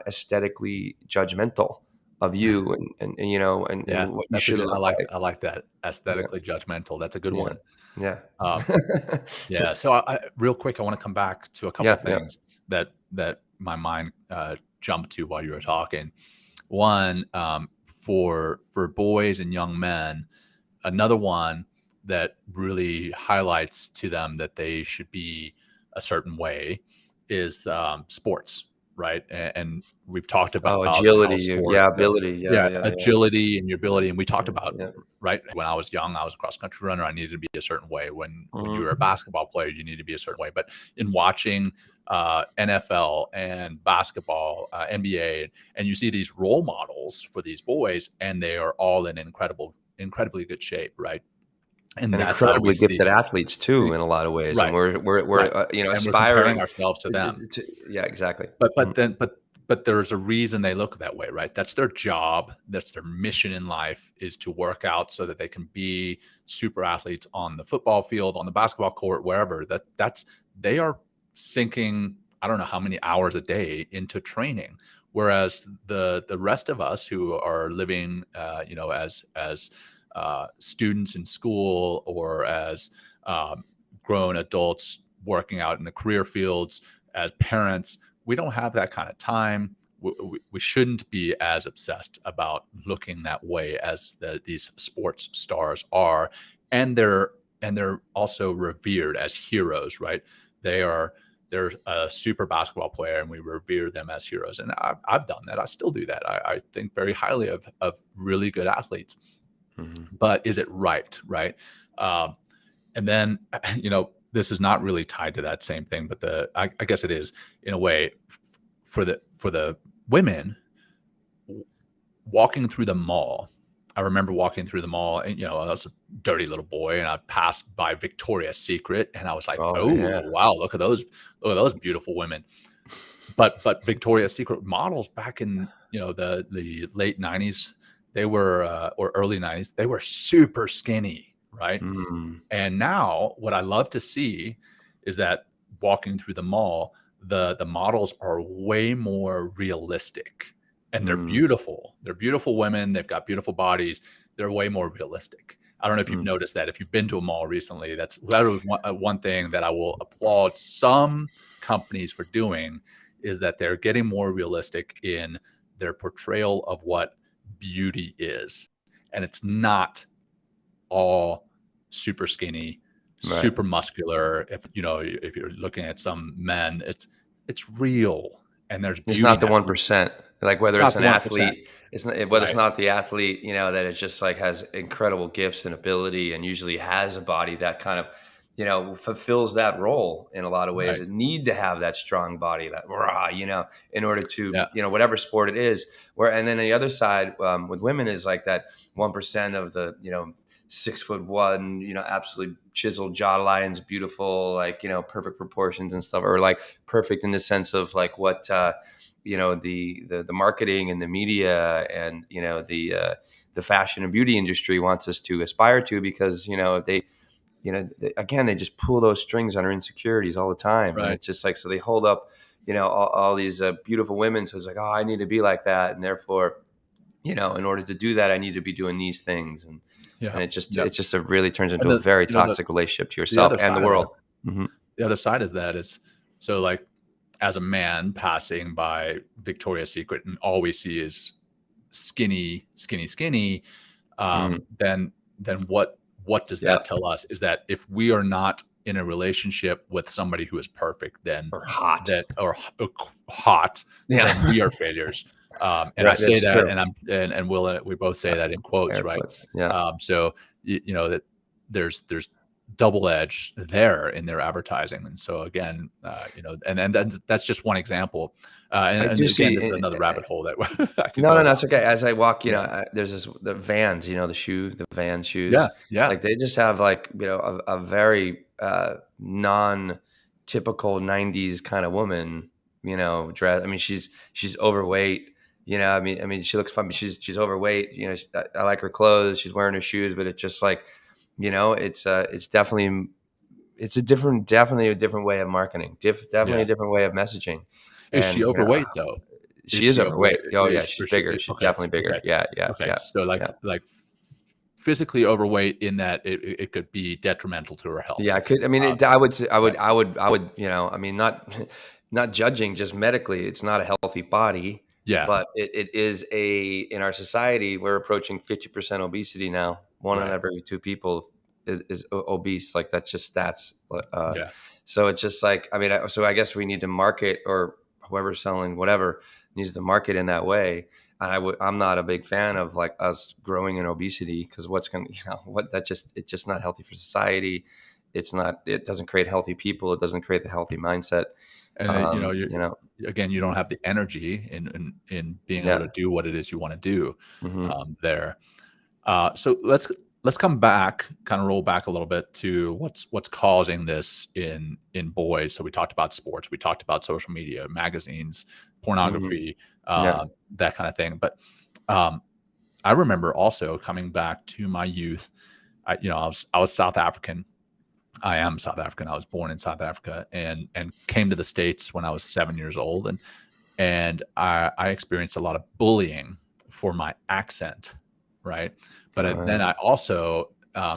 aesthetically judgmental of you and you know Yeah, and what you that's a should good. look like. I like that. Yeah, Aesthetically judgmental. That's a good yeah, one. yeah, Um, yeah. So real quick, I want to come back to a couple yeah, yeah. things that my mind jumped to while you were talking. One, for boys and young men, another one that really highlights to them that they should be a certain way is sports, right? And we've talked about Oh, how agility, yeah, sports, ability, yeah, yeah, yeah, yeah, agility and your ability. And we talked yeah, about, yeah. right, when I was young, I was a cross country runner. I needed to be a certain way. When you Mhm. were a basketball player, you need to be a certain way. But in watching NFL and basketball, NBA, and you see these role models for these boys, and they are all in incredibly good shape, right? And And that's how we incredibly see, gifted athletes too, in a lot of ways, and right, we're right, you know, and we're comparing aspiring ourselves to them. to yeah, exactly. But Mhm, but then but there's a reason they look that way, right? That's their job. That's their mission in life, is to work out so that they can be super athletes on the football field, on the basketball court, wherever. That's they are sinking, I don't know how many hours a day into training. Whereas the rest of us who are living, as students in school, or as um, grown adults working out in the career fields, as parents, we don't have that kind of time. We shouldn't be as obsessed about looking that way as these sports stars are, and they're also revered as heroes, right? They're a super basketball player, and we revere them as heroes. And I've done that. I still do that. I think very highly of really good athletes. mhm. But is it right? Right? Um, and then, this is not really tied to that same thing, but I guess it is in a way, for the women walking through the mall. I remember walking through the mall, and I was a dirty little boy, and I passed by Victoria's Secret, and I was like, Oh, "Oh yeah. wow, look at those beautiful women." But Victoria's Secret models back in the late '90s, they were or early '90s, they were super skinny, right? Mm, And now what I love to see is that walking through the mall, the models are way more realistic, and they're mm, beautiful. They're beautiful women. They've got beautiful bodies. They're way more realistic. I don't know if you've mm. noticed that. If you've been to a mall recently, that was one thing that I will applaud some companies for doing, is that they're getting more realistic in their portrayal of what beauty is. And it's not all super skinny, Right. super muscular. If you're looking at some men, it's real, and there's It's beauty not the now. 1%. Like, It's whether it's not the an 1%, athlete, it's not whether it's right? not the athlete, that it just, like, has incredible gifts and ability and usually has a body that kind of, fulfills that role in a lot of ways. Right. It need to have that strong body, that rah, in order to, Yeah. whatever sport it is. And then the other side, with women, is like that 1% of the, 6'1", absolutely chiseled jawlines, beautiful, like, perfect proportions and stuff, or like perfect in the sense of like what, the marketing and the media and the fashion and beauty industry wants us to aspire to, because again, they just pull those strings on our insecurities all the time, and Right. it's just like, so they hold up all these beautiful women, so it's like, oh, I need to be like that, and therefore, in order to do that, I need to be doing these things, and Yeah. it just really turns And into a very the toxic relationship to the yourself other and the side of that world. Hmm. the other side is that is, so, like, as a man passing by Victoria's Secret, and all we see is skinny, skinny, skinny, Mm. then what does Yeah, that tell us? Is that if we are not in a relationship with somebody who is perfect, then or hot. that or hot, then Yeah, we are failures. And I right. say That's that, true. and Will, we both say Yeah. that in quotes, Air right? quotes. Yeah. So that there's double edge there in their advertising. And so again, and then that's just one example. I And do again, see. this is another rabbit hole that I could No, no, go no, down. it's okay. As I walk, Yeah. there's the Vans, the Van Yeah. shoes. Yeah. Like, they just have, like, a very non-typical '90s kind of woman, dress. I mean, she's overweight. I mean, she looks fun, but she's overweight. I like her clothes. She's wearing her shoes, but it's just like, it's definitely definitely a different way of marketing. Definitely Yeah. a different way of messaging. Is she And overweight though? She is overweight. Oh yeah, Is she's she, bigger. She's okay, definitely bigger. okay, Yeah, yeah, okay. yeah, So yeah. like physically overweight in that it could be detrimental to her health. Yeah, I could. I mean, Um, I would say, right. I would. You know, I mean, not not judging, just medically, it's not a healthy body, Yeah. but it is a in our society. We're approaching 50% obesity now. One in Right. every two people is obese. Like that's just stats. Yeah. So it's just like, I mean, so I guess we need to market, or whoever's selling whatever needs to market in that way. I'm not a big fan of like us growing in obesity, because what's going to, it's just not healthy for society. It doesn't create healthy people. It doesn't create the healthy mindset. And You know, again, you don't have the energy in being able yeah. to do what it is you want to do Hmm. there. So let's come back, kind of roll back a little bit to what's causing this in boys. So we talked about sports, we talked about social media, magazines, Hmm. pornography, Yeah. that kind of thing. But I remember also coming back to my youth. I was South African. I am South African. I was born in South Africa and came to the States when I was 7 years old, and I experienced a lot of bullying for my accent, right? But then I also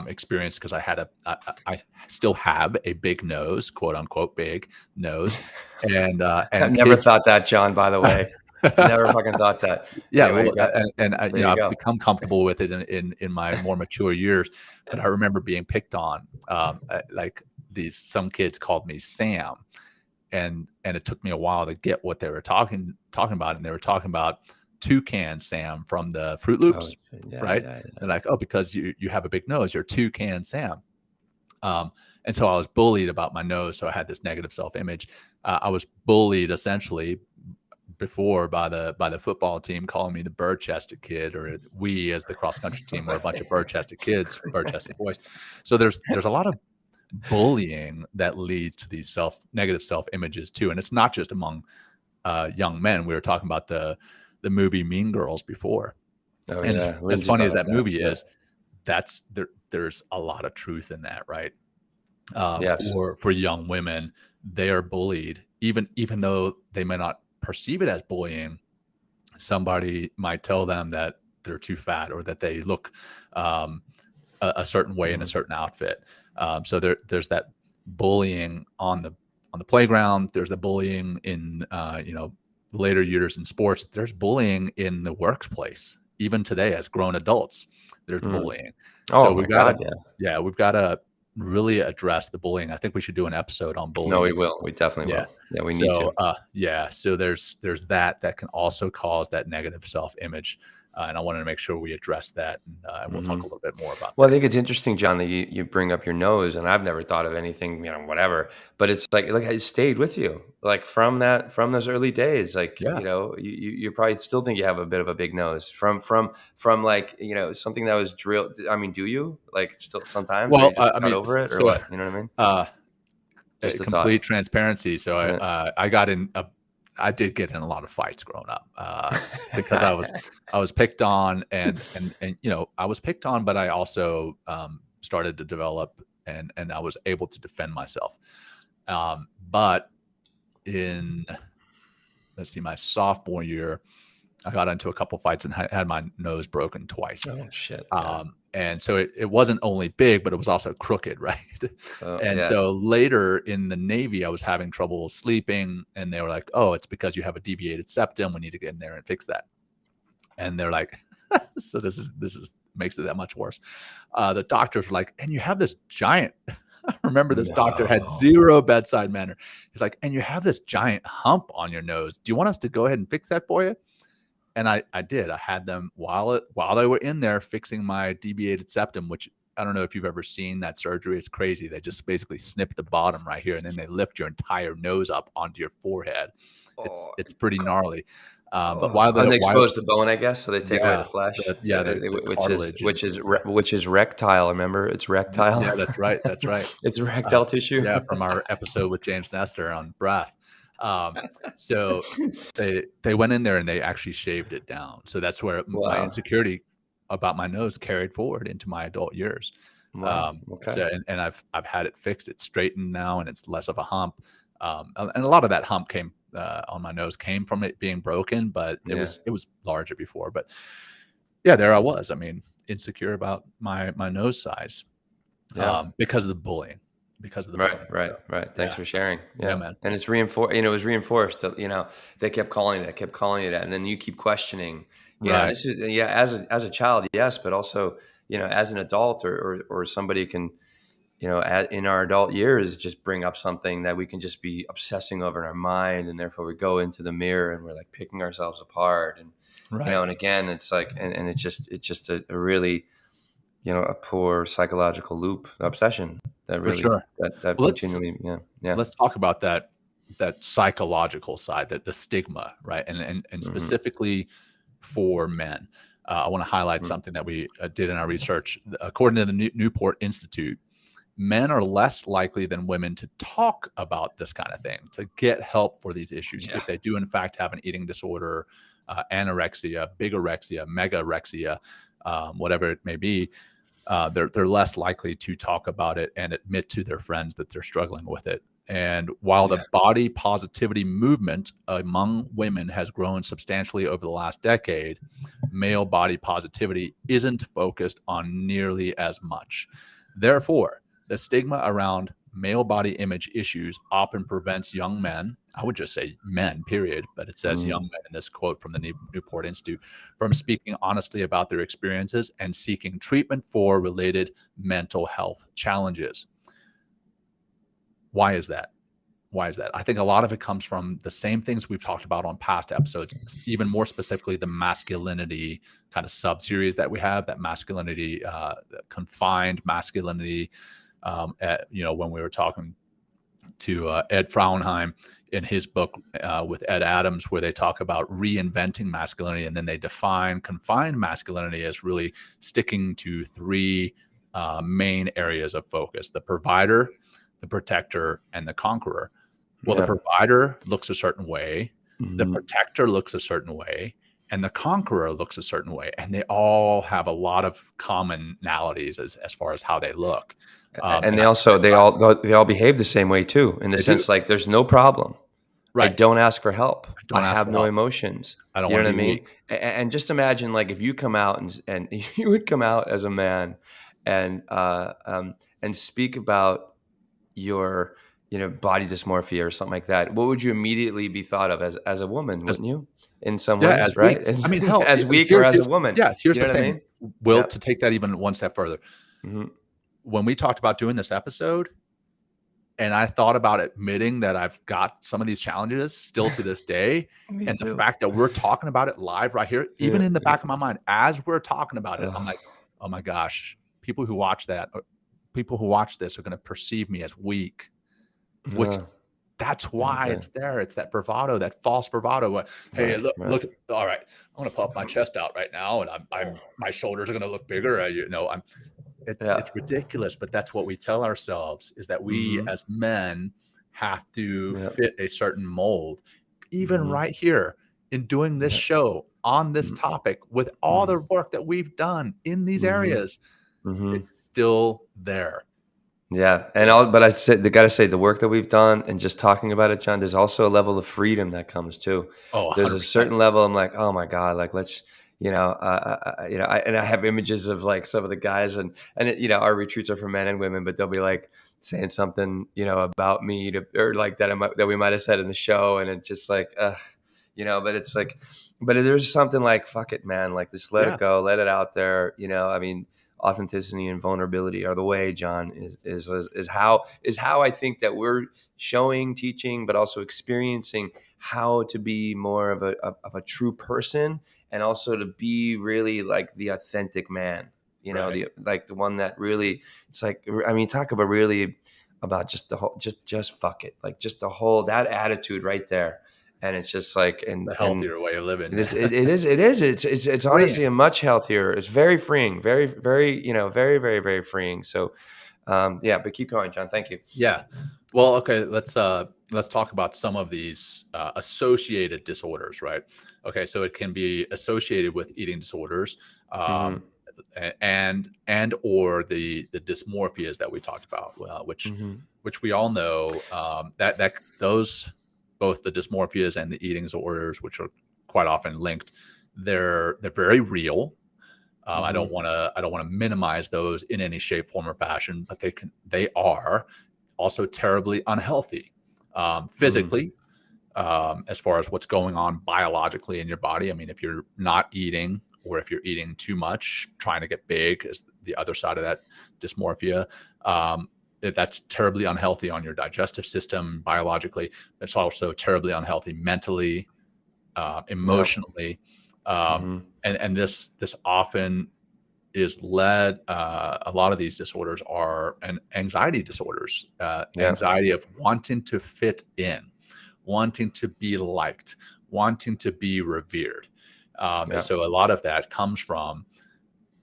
experienced, because I still have a big nose, quote unquote big nose, I and never kids. thought that, John, by the way. Never fucking thought that. Yeah, Anyway, well, and I, there you I've go. become comfortable with it in my more mature years. But I remember being picked on. Like some kids called me Sam, and it took me a while to get what they were talking about, and they were talking about Toucan Sam from the Fruit Oh, Loops, yeah, right? yeah, yeah. They're like, oh, because you have a big nose, you're Toucan Sam. And so I was bullied about my nose, so I had this negative self-image. I was bullied essentially before by the football team, calling me the bird-chested kid, or we as the cross-country team were a bunch of bird-chested kids, bird-chested boys. So there's a lot of bullying that leads to these negative self-images too, and it's not just among young men. We were talking about the movie Mean Girls before, Oh and yeah, as Lindsay funny brought as that that up. movie Yeah. is, there's a lot of truth in that, right? Yes. For young women, they are bullied, even though they may not perceive it as bullying. Somebody might tell them that they're too fat, or that they look a certain way in a certain outfit. So there's that bullying on the playground. There's the bullying in later years in sports. There's bullying in the workplace. Even today, as grown adults, there's Mm. bullying. So Oh my God, we've got to really address the bullying. I think we should do an episode on no, bullying we at some will. We point. definitely Yeah. will. Yeah, we need So to. so there's that can also cause that negative self-image, and I wanted to make sure we address that, and we'll talk a little bit more about Well, I that. think it's interesting, John, that you bring up your nose, and I've never thought of anything, whatever. But it's like it stayed with you, like from those early days. Like, Yeah. you probably still think you have a bit of a big nose from like, something that was drilled. I mean, do you like still sometimes, or you Well, just I got mean, over it, or so what? You know what I mean? uh, Just a thought. complete transparency. So Yeah. I did get in a lot of fights growing up, because I was picked on, and I was picked on, but I also started to develop, and I was able to defend myself. But in, let's see, my sophomore year, I got into a couple fights and had my nose broken twice. Oh shit. Yeah. And so it wasn't only big, but it was also crooked, right? Oh And yeah. so later in the Navy, I was having trouble sleeping, and they were like, "Oh, it's because you have a deviated septum. We need to get in there and fix that." And they're like, "So this is makes it that much worse." The doctors were like, "And you have this giant." I remember this doctor had No. zero bedside manner. He's like, "And you have this giant hump on your nose. Do you want us to go ahead and fix that for you?" And I did. I had them while they were in there fixing my deviated septum, which I don't know if you've ever seen that surgery. It's crazy. They just basically snip the bottom right here, and then they lift your entire nose up onto your forehead. Oh, It's pretty gnarly. But and they expose the bone, I guess, so they take away the yeah, flesh, the cartilage, and which is rectile. Remember, it's rectile. yeah, that's right. That's right. It's erectile tissue. Yeah, from our episode with James Nestor on breath. So they went in there and they actually shaved it down. So that's where my Wow. insecurity about my nose carried forward into my adult years. Wow. Okay. So and I've had it fixed. It's straightened now, and it's less of a hump. And a lot of that hump came on my nose came from it being broken, but it Yeah. was larger before. But yeah, there I was. I mean, insecure about my nose size Yeah. because of the bullying. Because of the bullying. Right. So, Right. Thanks yeah. for sharing. Yeah, Yeah. man. And it's reinforced, it was reinforced, they kept calling it, and then you keep questioning, Right. this is, as a child, yes, but also, as an adult or somebody can, in our adult years, just bring up something that we can just be obsessing over in our mind. And therefore we go into the mirror and we're like picking ourselves apart. And, Right. and again, it's like, and it's just a really, a poor psychological loop obsession that For really, sure. that Well, continually, yeah. let's talk about that psychological side, that the stigma, right? And Hmm. specifically for men. I want to highlight Hmm. something that we did in our research. According to the Newport Institute, men are less likely than women to talk about this kind of thing, to get help for these issues. Yeah. If they do, in fact, have an eating disorder, anorexia, bigorexia, megarexia, whatever it may be, they're less likely to talk about it and admit to their friends that they're struggling with it. And while the Yeah. body positivity movement among women has grown substantially over the last decade, male body positivity isn't focused on nearly as much. Therefore, the stigma around male body image issues often prevents young men, I would just say men, period, but it says young Mm. men in this quote from the Newport Institute, from speaking honestly about their experiences and seeking treatment for related mental health challenges. Why is that? Why is that? I think a lot of it comes from the same things we've talked about on past episodes, even more specifically, the masculinity kind of sub-series that we have, that masculinity, confined masculinity. When we were talking to Ed Frauenheim in his book with Ed Adams, where they talk about reinventing masculinity, and then they define confined masculinity as really sticking to three main areas of focus: the provider, the protector, and the conqueror. Well, the Yeah. provider looks a certain way, the Mhm. protector looks a certain way, and the conqueror looks a certain way, and they all have a lot of commonalities as far as how they look. And And I think they all behave the same way too, in the they do. sense like there's no problem. I Right. don't ask for help. I Don't ask have for no help. emotions. I don't You know want what to I be mean? weak. And just imagine like if you come out and you would come out as a man and speak about your body dysmorphia or something like that. What would you immediately be thought of as a woman? As Wouldn't you? In some Yeah, ways, as right? weak. I mean, hell, As weak or here, as a here's woman. yeah, here's You the know what I thing, mean? Will, Yep. to take that even one step further. Hmm. When we talked about doing this episode, and I thought about admitting that I've got some of these challenges still to this day, Me and the too. fact that we're talking about it live right here, even Yeah. in the back of my mind, as we're talking about it, I'm Ugh, like, oh my gosh, people who watch this are going to perceive me as weak, which yeah. that's why Okay. it's there. It's that bravado, that false bravado. Hey, Right. look, Right. look. All right, I'm going to puff my chest out right now, and my shoulders are going to look bigger. It's Yeah. ridiculous, but that's what we tell ourselves, is that we Hmm. as men have to Yeah. fit a certain mold. Even Hmm. right here in doing this Yeah. show on this topic, with all the work that we've done in these Hmm. areas, Hmm. it's still there. Yeah, Still there. but I said they got to say the work that we've done and just talking about it, John. There's also a level of freedom that comes too. Oh, There's a 100%. certain level. I'm like, oh my god, like let's, I have images of like some of the guys our retreats are for men and women, but they'll be like saying something, about me or like that we might have said in the show, and it's just like, but it's like, but there's something like, fuck it, man, like just let Yeah. it go, let it out there, I mean authenticity and vulnerability are the way, John, is how I think that we're showing, teaching, but also experiencing how to be more of a true person, and also to be really like the authentic man, Right. the one that really, it's like, I mean, talk about really about just the whole, just fuck it, like just the whole, that attitude right there. And it's just like, The and healthier way of living. it's honestly Freeing. a much healthier. It's very freeing, very, very, very, very, very freeing. So, yeah, but keep going, John. Thank you. Yeah. Well, okay, let's talk about some of these associated disorders, right? Okay, so it can be associated with eating disorders, Hmm. and or the dysmorphias that we talked about, which Hmm. we all know, that those both the dysmorphias and the eating disorders, which are quite often linked, they're very real. I don't want to minimize those in any shape, form, or fashion, but they are also terribly unhealthy physically, as far as what's going on biologically in your body. I mean, if you're not eating, or if you're eating too much, trying to get big, is the other side of that dysmorphia. That's terribly unhealthy on your digestive system biologically. It's also terribly unhealthy mentally, emotionally. And this often is led, a lot of these disorders are anxiety disorders, anxiety of wanting to fit in, wanting to be liked, wanting to be revered. And so a lot of that comes from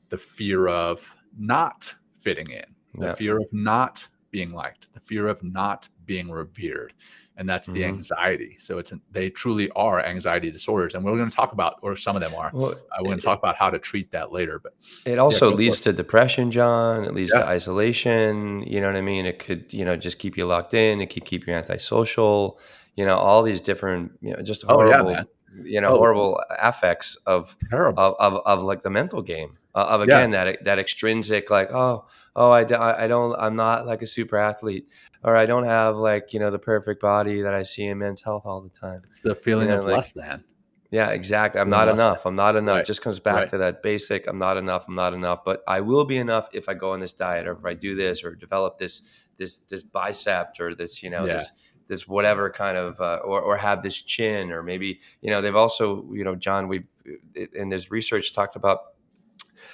the fear of not fitting in, the fear of not being liked, the fear of not being revered. And that's the anxiety. So they truly are anxiety disorders. And we're going to talk about, or some of them are, we're going to talk about how to treat that later. But it also leads to depression, John. It leads to isolation. You know what I mean? It could, just keep you locked in. It could keep you antisocial, all these different, just horrible, horrible affects of like the mental game of again, that extrinsic, like, I'm not like a super athlete, or I don't have like, the perfect body that I see in Men's Health all the time. It's the feeling of like, less than. Yeah, exactly. I'm not enough. I'm not enough. It just comes back to that basic, I'm not enough. But I will be enough if I go on this diet, or if I do this, or develop this bicep, or this, this whatever kind of, or have this chin, or maybe, they've also, John, we've in this research talked about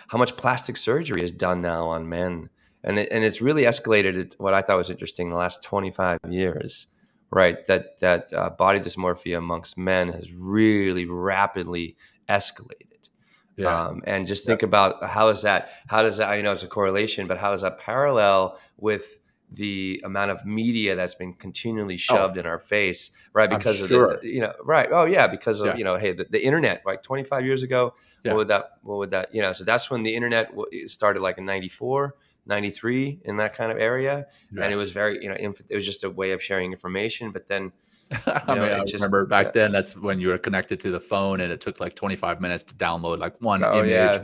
how much plastic surgery is done now on men. And it's really escalated. What I thought was interesting in the last 25 years, right? That body dysmorphia amongst men has really rapidly escalated. And just think about how does that, it's a correlation, but how does that parallel with the amount of media that's been continually shoved in our face, right? Because of right. Oh yeah. Because of, hey, the internet, like 25 years ago, what would that, so that's when the internet started, like in 94, 93, in that kind of area. And it was very, it was just a way of sharing information. But then, I remember back then, that's when you were connected to the phone, and it took like 25 minutes to download like one image,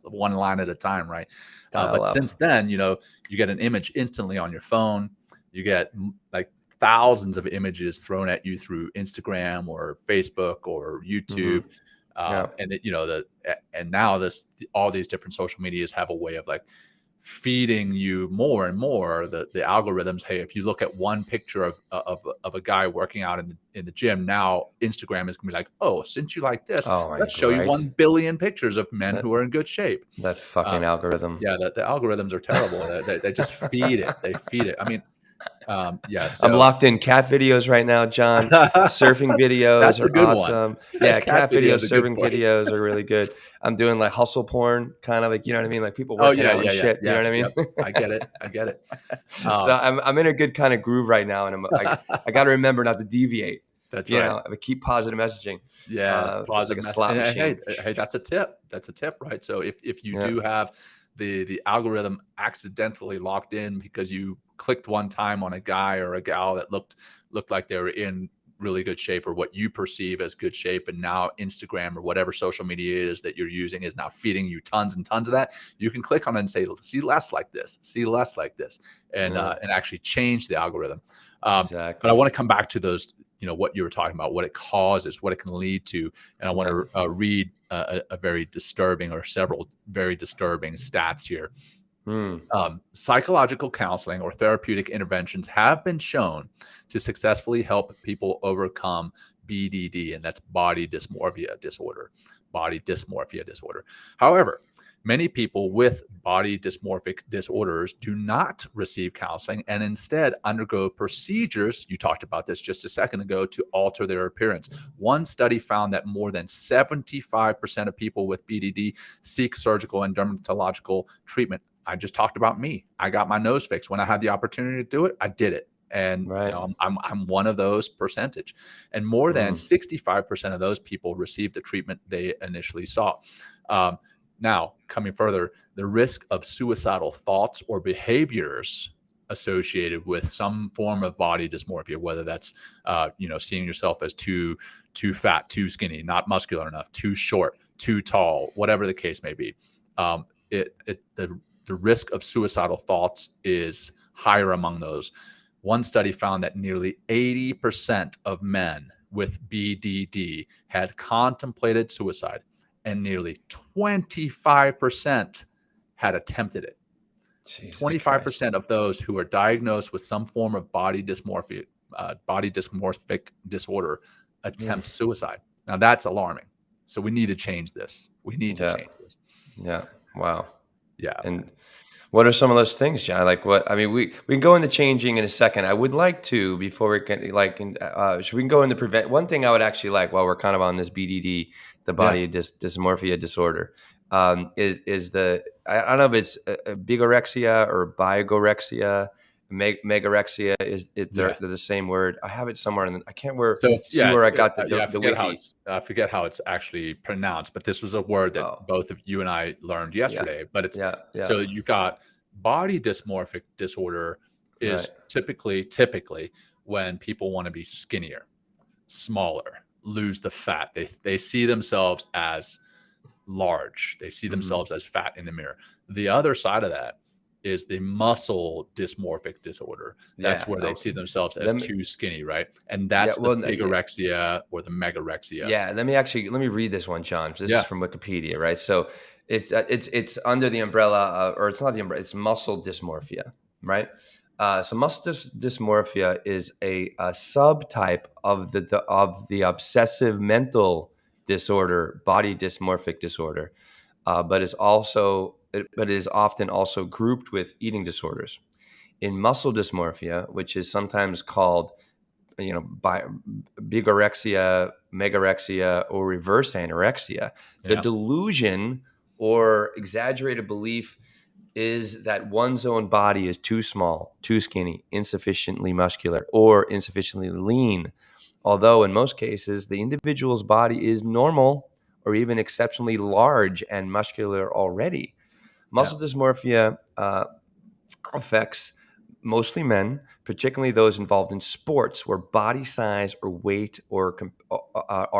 one line at a time, right? But since then, you get an image instantly on your phone. You get like thousands of images thrown at you through Instagram or Facebook or YouTube. And now all these different social medias have a way of like feeding you more and more the algorithms. Hey, if you look at one picture of a guy working out in the gym, now Instagram is gonna be like, oh, since you like this, let's show you 1 billion pictures of men who are in good shape. That fucking algorithm. Yeah, the algorithms are terrible. They just feed it. They feed it. I mean, I'm locked in cat videos right now, John. Surfing videos are awesome. Yeah, cat videos, surfing videos are really good. I'm doing like hustle porn, kind of like, you know what I mean? Like people working out and shit. You know what I mean? I get it. So I'm in a good kind of groove right now, and I got to remember not to deviate. That's right. I keep positive messaging. Yeah, positive like a slot machine. Hey, that's a tip. That's a tip, right? So if you do have the algorithm accidentally locked in because you clicked one time on a guy or a gal that looked like they were in really good shape, or what you perceive as good shape, and now Instagram or whatever social media is that you're using is now feeding you tons and tons of that, you can click on it and say, see less like this, and actually change the algorithm. But I want to come back to those, what you were talking about, what it causes, what it can lead to. And I want to read a very disturbing, or several very disturbing stats here. Psychological counseling or therapeutic interventions have been shown to successfully help people overcome BDD, and that's body dysmorphia disorder. However, many people with body dysmorphic disorders do not receive counseling, and instead undergo procedures, you talked about this just a second ago, to alter their appearance. One study found that more than 75% of people with BDD seek surgical and dermatological treatment. I just talked about me. I got my nose fixed. When I had the opportunity to do it, I did it. And I'm one of those percentage. And more than 65% of those people received the treatment they initially saw. Now, coming further, the risk of suicidal thoughts or behaviors associated with some form of body dysmorphia, whether that's seeing yourself as too fat, too skinny, not muscular enough, too short, too tall, whatever the case may be. The risk of suicidal thoughts is higher among those. One study found that nearly 80% of men with BDD had contemplated suicide, and nearly 25% had attempted it. 25% of those who are diagnosed with some form of body dysmorphic disorder attempt suicide. Now that's alarming. So we need to change this. We need to change this. Yeah. Wow. Yeah. And what are some of those things, John? Like what? I mean, we can go into changing in a second. I would like to, before we can, should we can go into prevent? One thing I would actually like, while we're kind of on this BDD, the body dysmorphia disorder, is the, I don't know if it's bigorexia or bigorexia. Megorexia they're the same word. I have it somewhere I can't see where I got the wikis. I forget how it's actually pronounced, but this was a word that both of you and I learned yesterday. But it's so you got body dysmorphic disorder is typically when people want to be skinnier, smaller, lose the fat. They see themselves as large. They see themselves as fat in the mirror. The other side of that is the muscle dysmorphic disorder. That's where they see themselves as too skinny, right? And that's the bigorexia or the megorexia. Yeah, let me read this one, John. This is from Wikipedia, right? So it's under the umbrella, or it's not the umbrella. It's muscle dysmorphia, right? So muscle dysmorphia is a subtype of the obsessive mental disorder, body dysmorphic disorder, but is often also grouped with eating disorders. In muscle dysmorphia, which is sometimes called, by bigorexia, megorexia, or reverse anorexia, the delusion or exaggerated belief is that one's own body is too small, too skinny, insufficiently muscular, or insufficiently lean. Although in most cases, the individual's body is normal or even exceptionally large and muscular already. Muscle dysmorphia affects mostly men, particularly those involved in sports where body size or weight are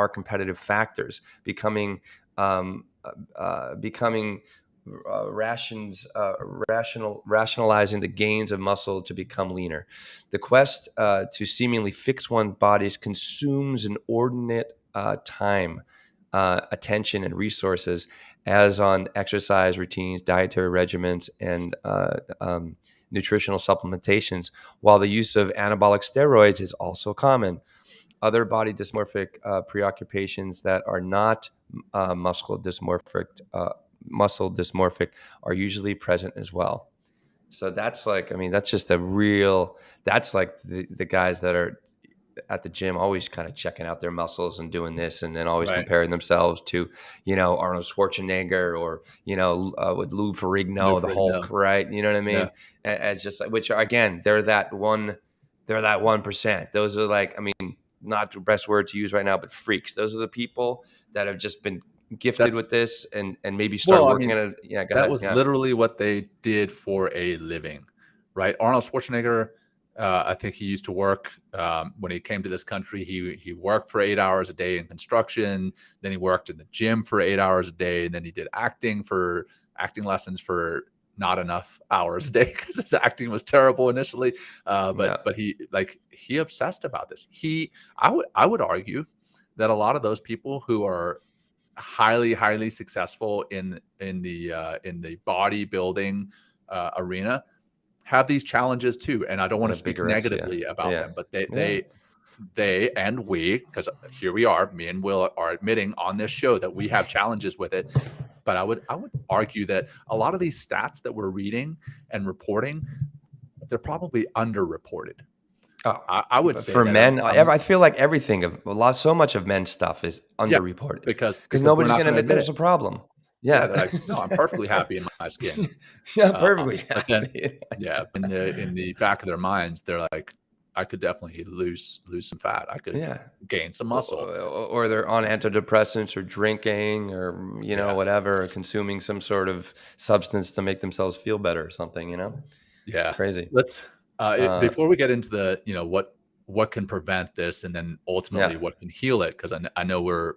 competitive factors, becoming rationalizing the gains of muscle to become leaner. The quest to seemingly fix one's bodies consumes an inordinate time, attention, and resources, as on exercise routines, dietary regimens, and nutritional supplementations, while the use of anabolic steroids is also common. Other body dysmorphic preoccupations that are not muscle dysmorphic are usually present as well. So that's that's just that's like the guys that are at the gym always kind of checking out their muscles and doing this, and then always comparing themselves to, Arnold Schwarzenegger or, with Lou Ferrigno, the Hulk, right? You know what I mean? Yeah. As just which again, they're that 1%. Those are not the best word to use right now, but freaks. Those are the people that have just been gifted with this and maybe start working at it. Yeah. That was literally what they did for a living, right? Arnold Schwarzenegger, I think he used to work when he came to this country. He worked for 8 hours a day in construction. Then he worked in the gym for 8 hours a day. And then he did acting lessons for not enough hours a day because his acting was terrible initially. But he obsessed about this. I would argue that a lot of those people who are highly, highly successful in the bodybuilding arena have these challenges too. And I don't want to speak negatively about them, but they and we, because here we are, me and Will are admitting on this show that we have challenges with it. But I would argue that a lot of these stats that we're reading and reporting, they're probably underreported. Oh, I would say for men, I feel like so much of men's stuff is underreported because nobody's going to admit there's a problem. Yeah, they're like, no, I'm perfectly happy in my skin. Perfectly happy. In the back of their minds, they're like, I could definitely lose some fat. I could gain some muscle. Or they're on antidepressants or drinking or, whatever, or consuming some sort of substance to make themselves feel better or something, Yeah. Crazy. Before we get into the, what can prevent this, and then ultimately Yeah. what can heal it, because I know we're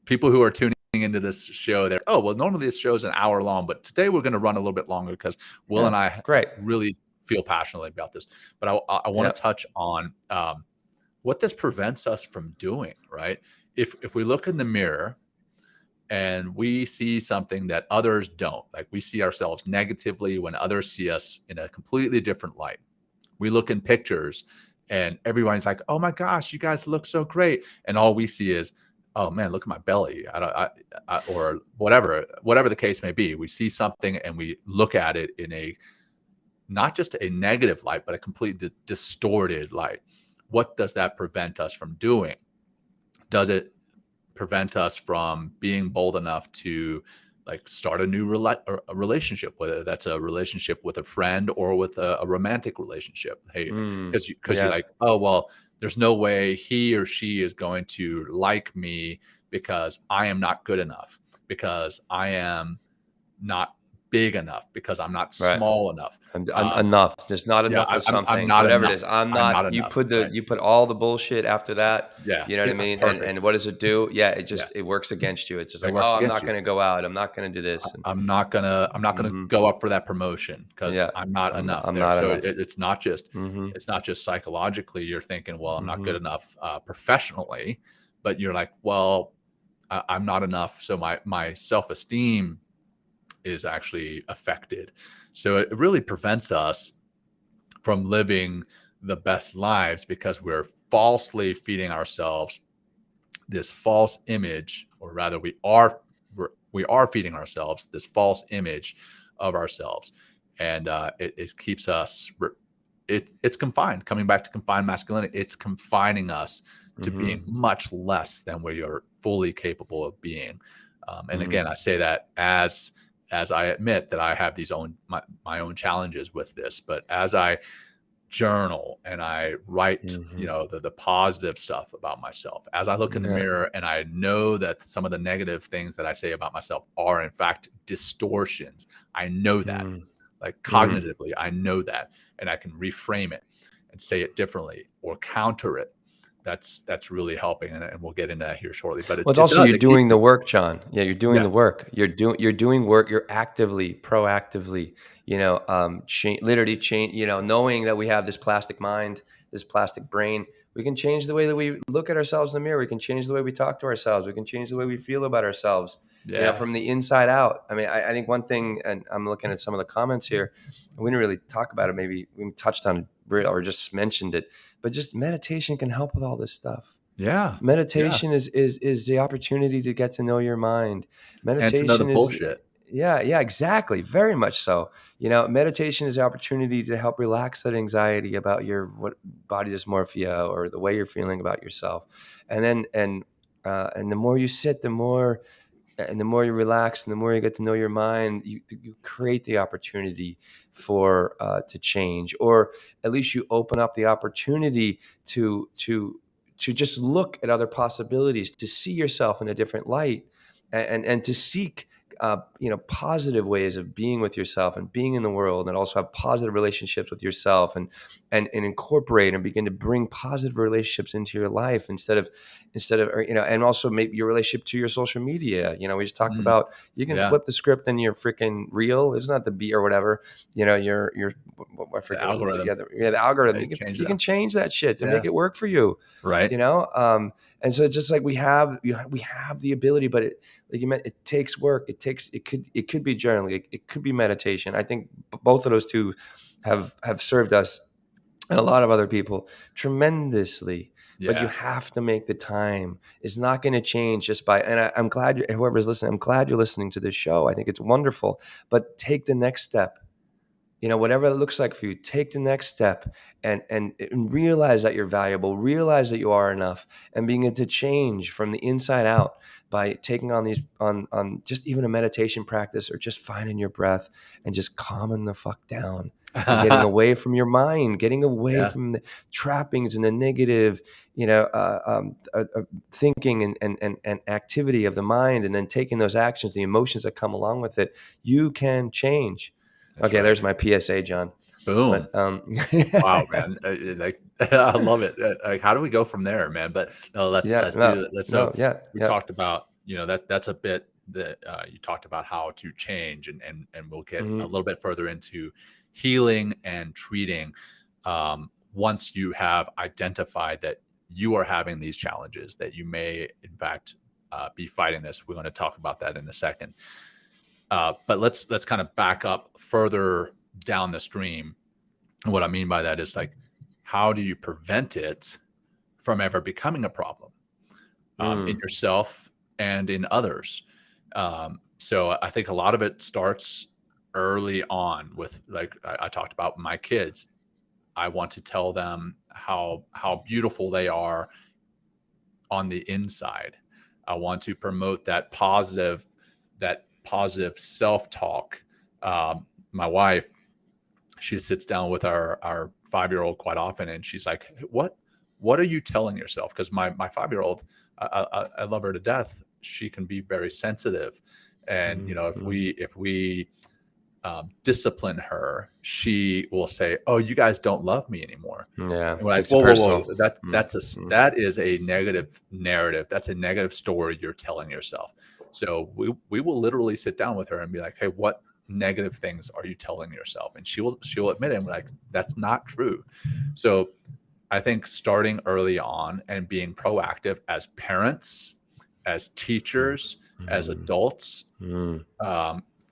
people who are tuning into this show. They're, oh well, normally this show is an hour long, but today we're going to run a little bit longer because Will and I Great. really feel passionately about this. But I want to touch on what this prevents us from doing. Right? If we look in the mirror and we see something that others don't, like we see ourselves negatively when others see us in a completely different light. We look in pictures and everyone's like, oh my gosh, you guys look so great. And all we see is, oh man, look at my belly. Or whatever the case may be. We see something and we look at it in a, not just a negative light, but a completely distorted light. What does that prevent us from doing? Does it prevent us from being bold enough to like start a new relationship, whether that's a relationship with a friend or with a romantic relationship? Hey, because you're like, oh well, there's no way he or she is going to like me because I am not good enough, because I am not big enough, because I'm not small enough. Enough. There's not enough of something. I'm not whatever enough. it is. I'm not. You enough, put right? you put all the bullshit after that. Yeah. You know what I mean? Perfect. And what does it do? Yeah, it works against you. It's just like, oh, I'm not going to go out. I'm not going to do this. I'm not gonna go up for that promotion because I'm not enough. I'm not enough. It's not just psychologically. You're thinking, well, I'm not good enough professionally, but you're like, well, I'm not enough. So my self-esteem is actually affected. So it really prevents us from living the best lives because we're falsely feeding ourselves this false image, or rather we are feeding ourselves this false image of ourselves. And it keeps us, it's confined, coming back to confined masculinity. It's confining us to being much less than we are fully capable of being. And again, I say that as I admit that I have my own challenges with this, but as I journal and I write, the positive stuff about myself, as I look in the mirror and I know that some of the negative things that I say about myself are in fact distortions. I know that, like cognitively, I know that, and I can reframe it and say it differently or counter it. That's really helping, and we'll get into that here shortly. But it's also you're doing the work, John. Yeah, you're doing the work. You're doing work. You're actively, proactively, literally change. Knowing that we have this plastic mind, this plastic brain, we can change the way that we look at ourselves in the mirror. We can change the way we talk to ourselves. We can change the way we feel about ourselves. From the inside out. I mean, I think one thing, and I'm looking at some of the comments here, we didn't really talk about it. Maybe we touched on it or just mentioned it, but just meditation can help with all this stuff. Yeah. Meditation is the opportunity to get to know your mind. Meditation and to know the bullshit. Yeah, exactly. Very much so. Meditation is the opportunity to help relax that anxiety about your body dysmorphia or the way you're feeling about yourself. And then the more you sit, the more you relax, and the more you get to know your mind, you create the opportunity for to change, or at least you open up the opportunity to just look at other possibilities, to see yourself in a different light, and to seek positive ways of being with yourself and being in the world, and also have positive relationships with yourself, and incorporate and begin to bring positive relationships into your life instead of and also maybe your relationship to your social media. We just talked about, you can flip the script in your freaking reel. It's not the beat or whatever, your I forget the algorithm. The algorithm. You can change that shit to make it work for you. Right. And so it's just like we have the ability, but like you meant, it takes work. It could be journaling. It could be meditation. I think both of those two have served us and a lot of other people tremendously. Yeah. But you have to make the time. It's not going to change just by, and I'm glad whoever's listening, I'm glad you're listening to this show. I think it's wonderful, but take the next step. Whatever it looks like for you, take the next step and realize that you're valuable, realize that you are enough, and begin to change from the inside out by taking on these on just even a meditation practice, or just finding your breath and just calming the fuck down. And getting away from your mind, getting away from the trappings and the negative, thinking and activity of the mind, and then taking those actions, the emotions that come along with it. You can change. That's okay, right. There's my PSA, John. Boom. But Wow, man. Like, I love it. Like, how do we go from there, man? But no, let's yeah, let's no, do let's no, so yeah, we yeah. talked about, that's a bit that you talked about how to change, and we'll get a Mhm. little bit further into healing and treating once you have identified that you are having these challenges, that you may in fact be fighting this. We're going to talk about that in a second. But let's kind of back up further down the stream. And what I mean by that is, like, how do you prevent it from ever becoming a problem in Mm. yourself and in others? So I think a lot of it starts early on with, like I talked about my kids. I want to tell them how beautiful they are on the inside. I want to promote that positive self-talk. My wife, she sits down with our 5-year-old quite often, and she's like, what are you telling yourself? Because my 5-year-old, I love her to death. She can be very sensitive, and Mhm. if we discipline her, she will say, "Oh, you guys don't love me anymore." Yeah, And we're like, takes it "Whoa, whoa, whoa! personal. Mm, mm. That is a negative narrative. That's a negative story you're telling yourself." So we will literally sit down with her and be like, "Hey, what negative things are you telling yourself?" And she'll admit it, and we're like, "That's not true." So I think starting early on and being proactive as parents, as Mm, teachers, as mm, adults, mm,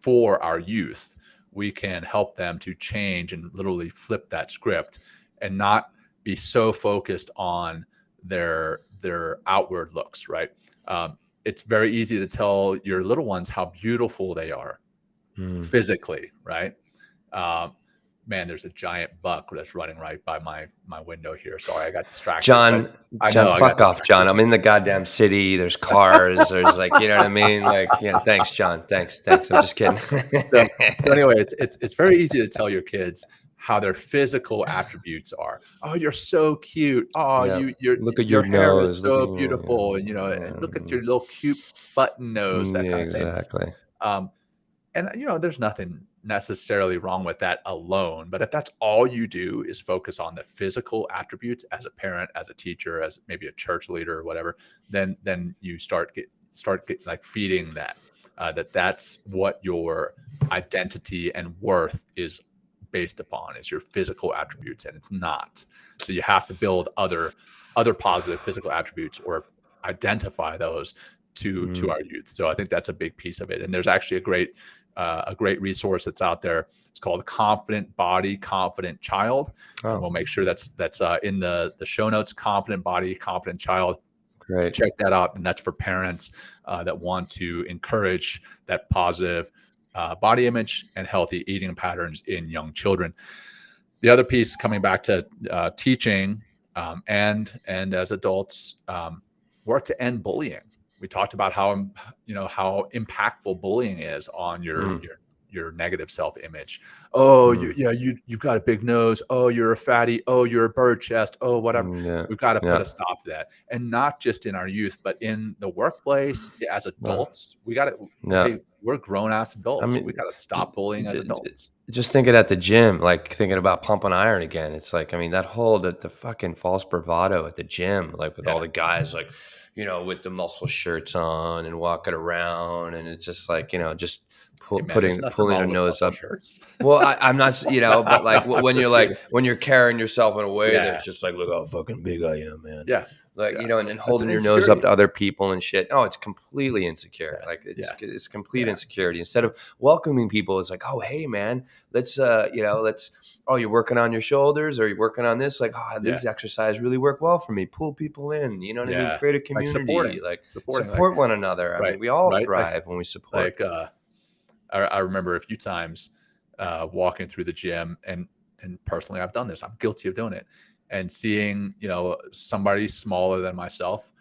for our youth, we can help them to change and literally flip that script, and not be so focused on their outward looks, right? It's very easy to tell your little ones how beautiful they are mm. physically, right? Um, Man, there's a giant buck that's running right by my window here. Sorry, I got distracted, but John, I John, know I got fuck off, John. distracted. I'm in the goddamn city. There's cars. There's like, you know what I mean? Like, yeah, thanks, John. Thanks, thanks. I'm just kidding. So, anyway, it's very easy to tell your kids how their physical attributes are. Oh, you're so cute. Oh, Yeah. Look at your your hair is nose. Look at so you. beautiful, and look at your little cute button nose, that Yeah, kind of thing. exactly. Um, and there's nothing necessarily wrong with that alone. But if that's all you do is focus on the physical attributes as a parent, as a teacher, as maybe a church leader or whatever, then you start like feeding that's what your identity and worth is based upon, is your physical attributes, and it's not. So you have to build other positive physical attributes, or identify those to Mm. our youth. So I think that's a big piece of it. And there's actually a great resource that's out there. It's called Confident Body, Confident Child, and we'll Oh, make sure that's in the show notes. Confident Body, Confident Child. great. Check that out, and that's for parents that want to encourage that positive body image and healthy eating patterns in young children. The other piece, coming back to teaching, and as adults, work to end bullying. We talked about how impactful bullying is on Mm, your negative self-image. Oh, mm, you've got a big nose. Oh, you're a fatty. Oh, you're a bird chest. Oh, whatever. yeah, We've got to put yeah. a stop to that, and not just in our youth, but in the workplace as Well, adults. We got to. yeah. Hey, we're grown ass I adults. We mean, got to j- stop bullying as j- adults. just thinking at the gym, like thinking about pumping iron again. It's like, I mean, that whole the fucking false bravado at the gym, like with all Yeah. the guys, like, with the muscle shirts on and walking around, and it's just like, just Hey man, there's nothing pulling a wrong with nose muscle up. shirts. Well, I'm not, but like I'm when you're just kidding. like when you're carrying yourself in a way Yeah, that's just like, look how fucking big I am, man. yeah, Like, yeah. and then That's an holding your nose up insecurity. to other people and shit. Oh, it's completely insecure. Yeah, Like it's yeah, it's complete yeah, insecurity. Instead of welcoming people, it's like, oh, hey, man, let's let's. Oh, you're working on your shoulders, or you're working on this. Like, oh, yeah, these exercises really work well for me. Pull people in. You know what I mean? yeah. Create a Like community. Like supporting, like support one another. I right, mean, we all right. thrive when we support. Like I remember a few times walking through the gym, and personally, I've done this. I'm guilty of doing it, and seeing somebody smaller than myself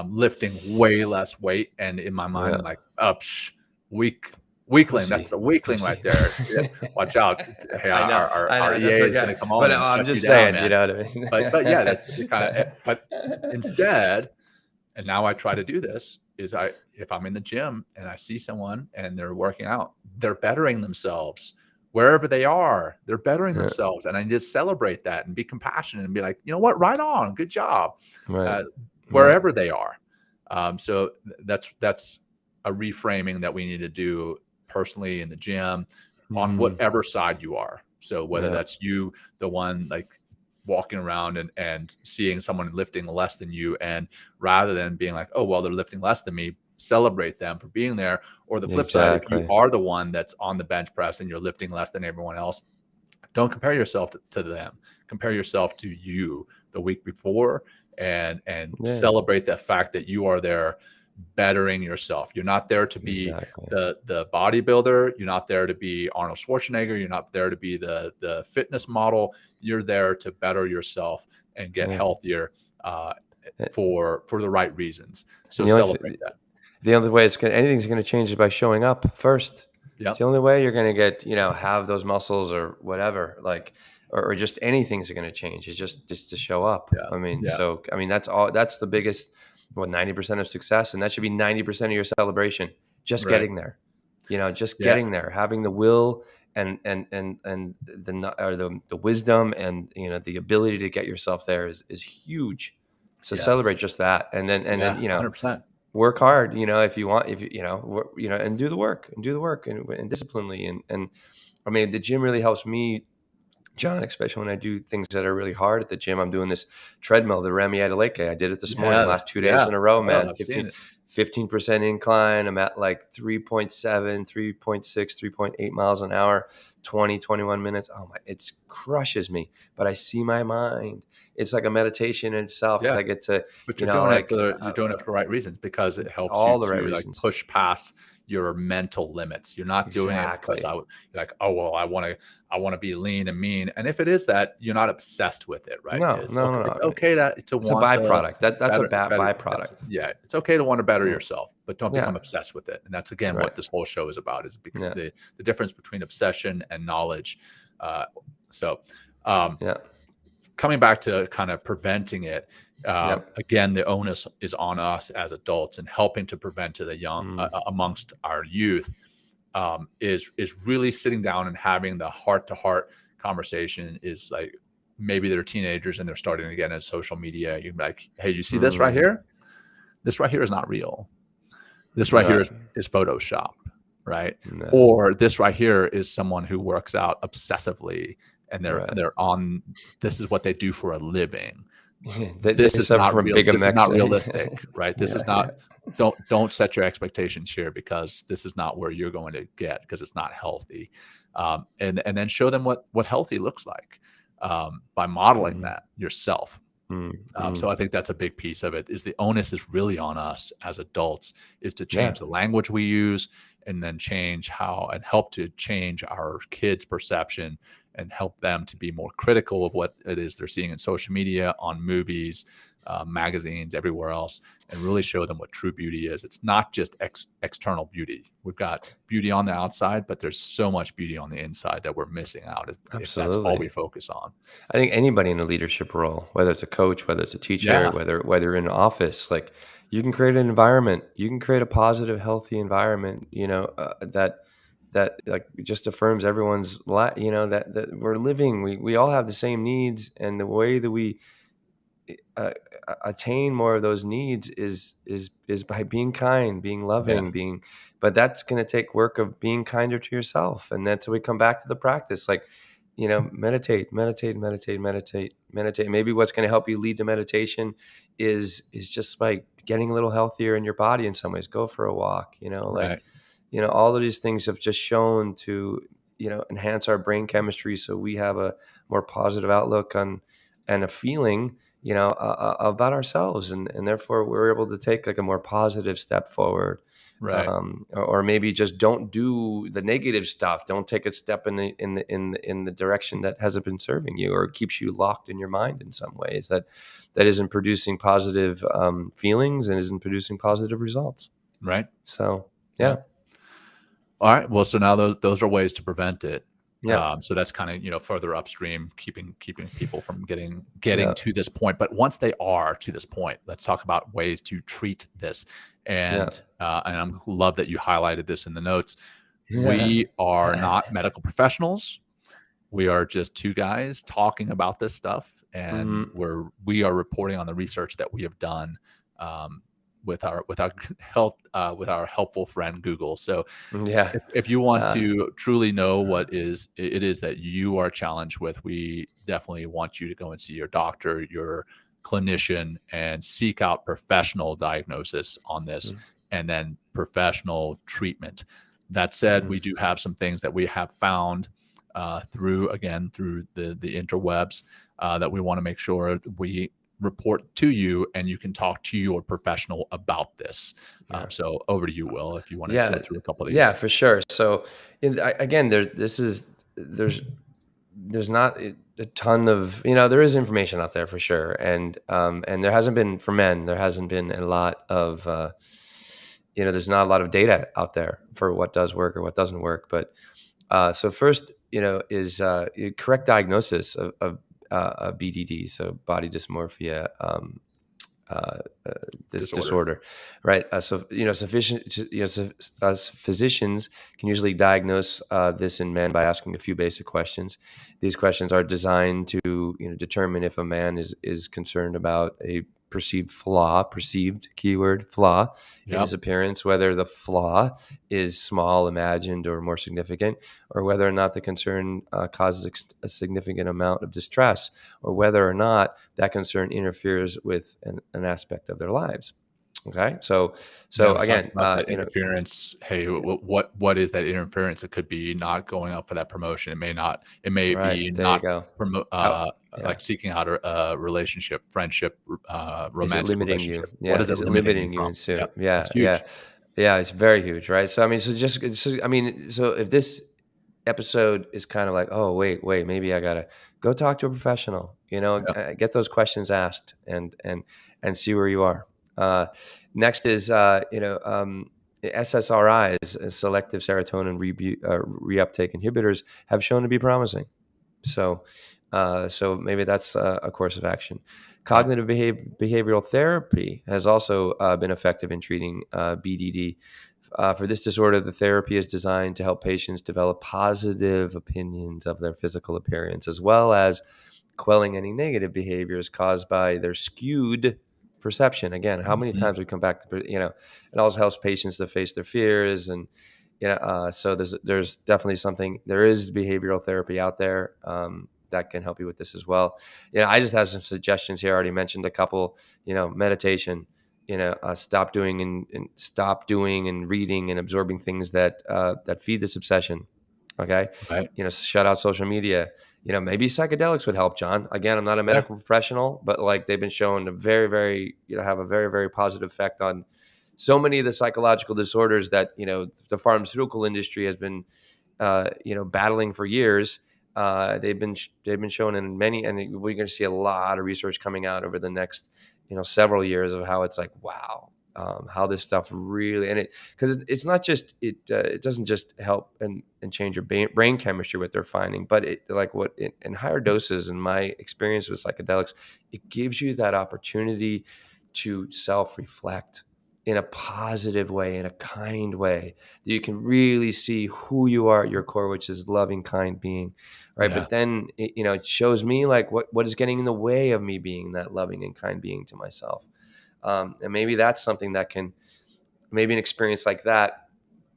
lifting way less weight, and in my mind, Yeah, I'm like, weak. Weakling, pussy, that's a weakling right pussy. there. Yeah, watch out. Hey, I know, I our know. That's EA is going okay. to come on But and I'm shut you just down, saying, you man. know what I mean? But yeah, that's the kind of. But instead, and now I try to do this, is if I'm in the gym and I see someone and they're working out, they're bettering themselves wherever they are, they're bettering themselves. And I just celebrate that and be compassionate and be like, you know what, right on, good job, Right. wherever they are. So that's a reframing that we need to do personally in the gym on whatever side you are. So whether that's you, the one like walking around and seeing someone lifting less than you, and rather than being like, oh, well, they're lifting less than me, celebrate them for being there. Or the flip side, if you are the one that's on the bench press and you're lifting less than everyone else, don't compare yourself to them. Compare yourself to you the week before, and celebrate the fact that you are there bettering yourself. You're not there to be the bodybuilder. You're not there to be Arnold Schwarzenegger. You're not there to be the fitness model. You're there to better yourself and get healthier for the right reasons. So celebrate that. The only way anything's going to change is by showing up first. Yep. It's the only way you're going to get, have those muscles or whatever, or just anything's going to change. It's just to show up. That's the biggest, 90% of success. And that should be 90% of your celebration, just getting there, getting there, having the will and the wisdom and, the ability to get yourself there is huge. So celebrate just that. And then 100%. Work hard, if you want, and do the work and disciplinedly. And I mean, the gym really helps me, John, especially when I do things that are really hard at the gym. I'm doing this treadmill, the Remy Adeleke. I did it this morning, last 2 days in a row, man. 15% incline. I'm at like 3.7, 3.6, 3.8 miles an hour, 21 minutes. Oh my, it crushes me, but I see my mind. It's like a meditation in itself. I get to, but you're doing it for the right reasons, because it helps all you the right to reasons. Like push past your mental limits. You're not doing it because you're like, oh, well, I want to be lean and mean. And if it is that, you're not obsessed with it, right? No. It's okay to it's want a byproduct. That's better, a byproduct. It's okay to want to better yourself, but don't become obsessed with it. And that's again what this whole show is about, is because the difference between obsession and knowledge. Coming back to kind of preventing it, again, the onus is on us as adults, and helping to prevent it amongst our youth is really sitting down and having the heart-to-heart conversation. Is like, maybe they're teenagers and they're starting to get into social media. You're like, hey, you see this right here? This right here is not real. This right here is Photoshopped, right? No. Or this right here is someone who works out obsessively, and they're on, this is what they do for a living. This is not real. This is not realistic, right? This is not, don't set your expectations here, because this is not where you're going to get, because it's not healthy. And then show them what healthy looks like by modeling that yourself. So I think that's a big piece of it. Is the onus is really on us as adults, is to change the language we use, and then help to change our kids' perception, and help them to be more critical of what it is they're seeing in social media, on movies, magazines, everywhere else, and really show them what true beauty is. It's not just external beauty. We've got beauty on the outside, but there's so much beauty on the inside that we're missing out if that's all we focus on. I think anybody in a leadership role, whether it's a coach, whether it's a teacher, whether in an office, like, you can create an environment, you can create a positive, healthy environment, that like just affirms everyone's that we're living. We all have the same needs, and the way that we attain more of those needs is by being kind, being loving, but that's going to take work of being kinder to yourself. And that's how we come back to the practice, like, meditate. Maybe what's going to help you lead to meditation is just by getting a little healthier in your body in some ways. Go for a walk, all of these things have just shown to, enhance our brain chemistry, so we have a more positive outlook on and a feeling, about ourselves, and therefore we're able to take like a more positive step forward. Right. Or maybe just don't do the negative stuff. Don't take a step in the direction that hasn't been serving you, or keeps you locked in your mind in some ways that isn't producing positive feelings and isn't producing positive results. Right. So yeah. All right. Well, so now those are ways to prevent it. Yeah. So that's kind of, further upstream, keeping people from getting to this point. But once they are to this point, let's talk about ways to treat this. And I love that you highlighted this in the notes. We are not medical professionals. We are just two guys talking about this stuff, and we are reporting on the research that we have done with our health with our helpful friend Google. So Yeah. if you want to truly know what it is that you are challenged with, we definitely want you to go and see your doctor, your clinician, and seek out professional diagnosis on this, and then professional treatment. That said, we do have some things that we have found through the interwebs that we want to make sure we report to you, and you can talk to your professional about this. So over to you, Will, if you want to go through a couple of these. Yeah, for sure. So again, there's not a ton of, there is information out there for sure. And there hasn't been, for men, there hasn't been a lot of, there's not a lot of data out there for what does work or what doesn't work. But so first, is correct diagnosis of BDD, so body dysmorphia this disorder, right? Physicians can usually diagnose this in men by asking a few basic questions. These questions are designed to determine if a man is concerned about a perceived keyword flaw in his appearance, whether the flaw is small, imagined, or more significant, or whether or not the concern causes a significant amount of distress, or whether or not that concern interferes with an aspect of their lives. Okay, so again, interference. Hey, what is that interference? It could be not going out for that promotion. It may be not promote like seeking out a relationship, friendship, romantic relationship. You? Yeah. What is it limiting you from? Yeah, it's very huge, right? So I mean, so if this episode is kind of like, oh wait, maybe I gotta go talk to a professional, get those questions asked and see where you are. Next is SSRIs, selective serotonin reuptake inhibitors, have shown to be promising. So maybe that's a course of action. Cognitive behavioral therapy has also been effective in treating BDD. For this disorder, the therapy is designed to help patients develop positive opinions of their physical appearance, as well as quelling any negative behaviors caused by their skewed perception. Again, how many times we come back to, it also helps patients to face their fears. And, so there's definitely there is behavioral therapy out there that can help you with this as well. I just have some suggestions here. I already mentioned a couple, meditation, stop doing and reading and absorbing things that feed this obsession. Okay. Right. Shut out social media. Maybe psychedelics would help, John. Again, I'm not a medical professional, but like they've been shown to very, very, have a very, very positive effect on so many of the psychological disorders that, the pharmaceutical industry has been, battling for years. They've been shown in many, and we're going to see a lot of research coming out over the next, several years of how it's like, wow, how this stuff really, and because it's not just, it doesn't just help and change your brain chemistry, what they're finding, but in higher doses, in my experience with psychedelics, it gives you that opportunity to self-reflect in a positive way, in a kind way, that you can really see who you are at your core, which is loving, kind being, right? Yeah. But then, it shows me like what is getting in the way of me being that loving and kind being to myself. And maybe that's something that maybe an experience like that,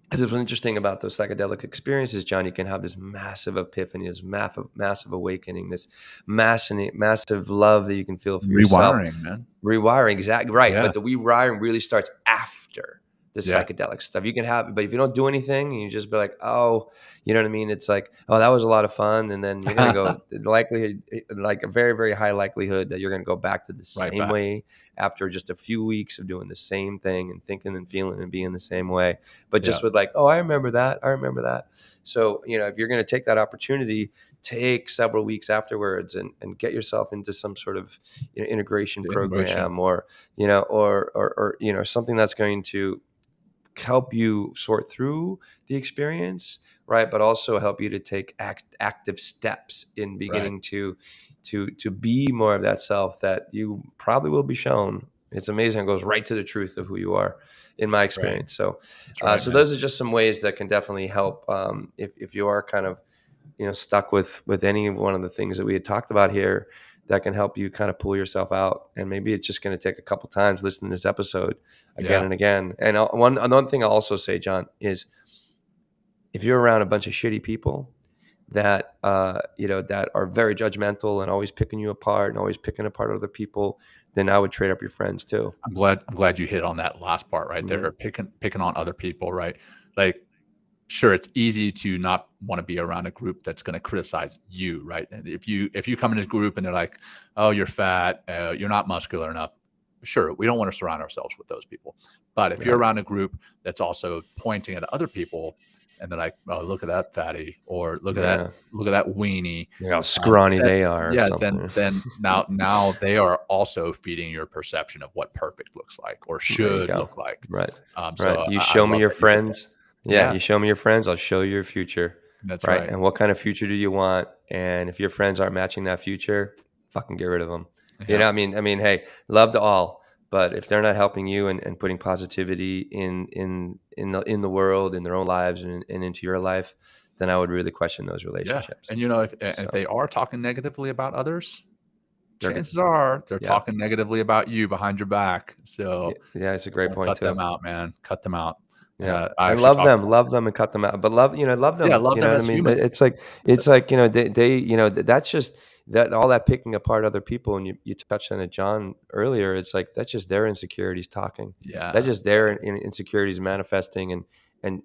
because it's what's interesting about those psychedelic experiences, John, you can have this massive epiphany, this massive awakening, this massive love that you can feel for yourself. Rewiring, man. Rewiring, exactly right. Yeah. But the rewiring really starts after the psychedelic stuff. You can have, but if you don't do anything, and you just be like, oh, you know what I mean? It's like, oh, that was a lot of fun, and then you're gonna go likelihood, like a very, very high likelihood that you're gonna go back to the same way after just a few weeks of doing the same thing and thinking and feeling and being the same way. But just with like, oh, I remember that. So if you're gonna take that opportunity, take several weeks afterwards and get yourself into some sort of integration program, or something that's going to help you sort through the experience, right? But also help you to take active steps in beginning to be more of that self that you probably will be shown It's amazing. It goes right to the truth of who you are, in my experience. So, That's right, so man. those are just some ways that can definitely help if you are kind of stuck with any one of the things that we had talked about here, that can help you kind of pull yourself out. And maybe it's just going to take a couple times listening to this episode again and again. And another thing I'll also say, John, is if you're around a bunch of shitty people that that are very judgmental and always picking you apart and always picking apart other people, then I would trade up your friends too. I'm glad you hit on that last part right Mm-hmm. there, picking on other people, right? Like, sure, it's easy to not want to be around a group that's going to criticize you, right? And if you come in a group and they're like, "Oh, you're fat, you're not muscular enough," sure, we don't want to surround ourselves with those people. But if you're around a group that's also pointing at other people and they're like, "Oh, look at that fatty," or look at that weenie, How scrawny they are. yeah, or something. then now they are also feeding your perception of what perfect looks like or should look like. Right. So You I show me love your that you did that. friends. Yeah, you show me your friends, I'll show you your future. That's right. And what kind of future do you want? And if your friends aren't matching that future, fucking get rid of them. Yeah. I mean, hey, love to all, but if they're not helping you and putting positivity in the world, in their own lives and into your life, then I would really question those relationships. And if they are talking negatively about others, chances are they're talking negatively about you behind your back. So yeah, it's a great point cut too. them out, man. Cut them out. Yeah, and love them and cut them out. But love them. Yeah, love them as humans. It's like they that's just that all that picking apart other people. And you touched on it, John, earlier. It's like that's just their insecurities talking. Yeah, that's just their insecurities manifesting and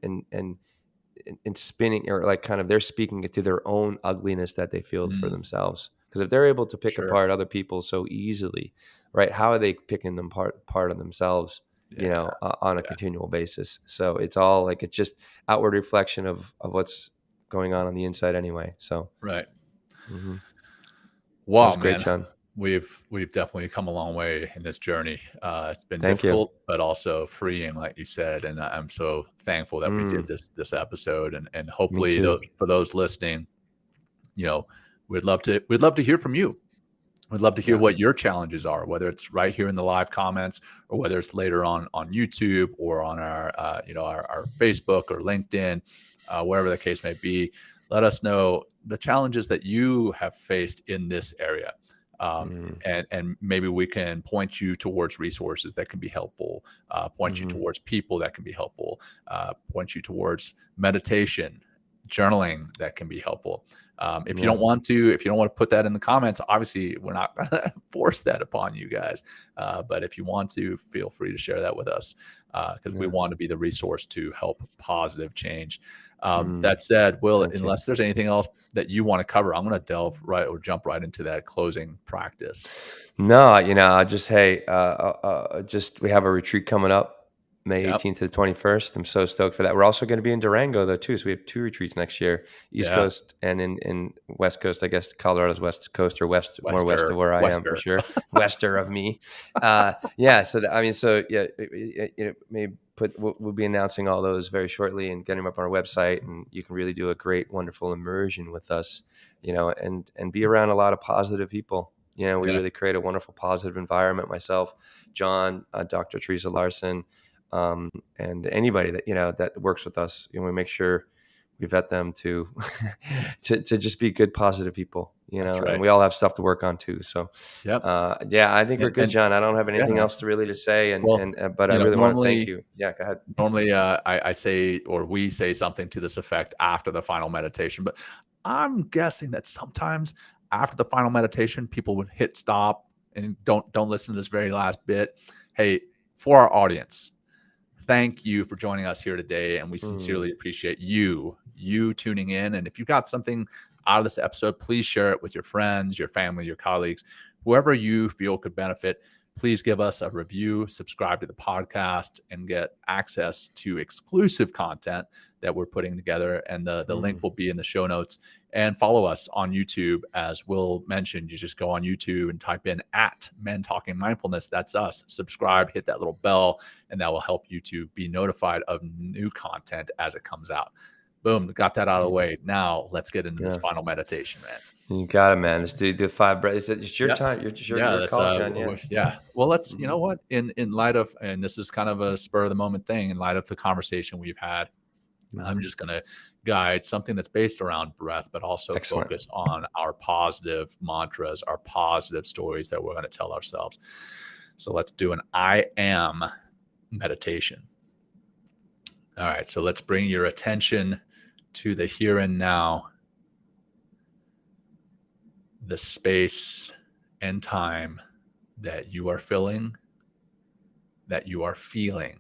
spinning, or like kind of they're speaking it to their own ugliness that they feel for themselves. Because if they're able to pick apart other people so easily, right? How are they picking them part of themselves? On a continual basis. So it's all like, it's just outward reflection of what's going on the inside anyway. So, right. Mm-hmm. Wow, great, man. John. We've definitely come a long way in this journey. It's been difficult, but also freeing, like you said. And I'm so thankful that we did this episode. And hopefully for those listening, we'd love to hear from you. We'd love to hear what your challenges are, whether it's right here in the live comments or whether it's later on YouTube or on our Facebook or LinkedIn, wherever the case may be. Let us know the challenges that you have faced in this area. And maybe we can point you towards resources that can be helpful, point you towards people that can be helpful, point you towards meditation, journaling that can be helpful. If you don't want to put that in the comments, obviously we're not going to force that upon you guys. But if you want to, feel free to share that with us because we want to be the resource to help positive change. That said, Will, unless there's anything else that you want to cover, I'm going to jump right into that closing practice. No, just, hey, we have a retreat coming up May 18th to the 21st. I'm so stoked for that. We're also going to be in Durango though too. So we have 2 retreats next year, East Coast and in West Coast, I guess Colorado's West Coast or more west of where I am for sure. Wester of me. We'll be announcing all those very shortly and getting them up on our website, and you can really do a great, wonderful immersion with us, and be around a lot of positive people. We really create a wonderful, positive environment. Myself, John, Dr. Teresa Larson, and anybody that that works with us, we make sure we vet them to to just be good, positive people. And we all have stuff to work on too. So, I think we're good, John. I don't have anything else to say, but I really want to thank you. Yeah, go ahead. Normally, I say, or we say something to this effect after the final meditation, but I'm guessing that sometimes after the final meditation, people would hit stop and don't listen to this very last bit. Hey, for our audience, thank you for joining us here today, and we sincerely appreciate you tuning in. And if you got something out of this episode, please share it with your friends, your family, your colleagues, whoever you feel could benefit. Please give us a review, subscribe to the podcast, and get access to exclusive content that we're putting together. And the link will be in the show notes. And follow us on YouTube. As Will mentioned, you just go on YouTube and type in @Men Talking Mindfulness. That's us. Subscribe, hit that little bell, and that will help you to be notified of new content as it comes out. Boom, got that out of the way. Now let's get into this Yeah. final meditation, man. You got it, man. Let's do the 5 breaths. It's your Yeah. time. Yeah, Your that's call, John. Yeah. yeah. Well, let's, you Mhm. know what, in light of, and this is kind of a spur of the moment thing, in light of the conversation we've had, I'm Mhm. just going to guide something that's based around breath, but also Excellent. focus on our positive mantras, our positive stories that we're going to tell ourselves. So let's do an I am meditation. All right. So let's bring your attention to the here and now, the space and time that you are filling, that you are feeling.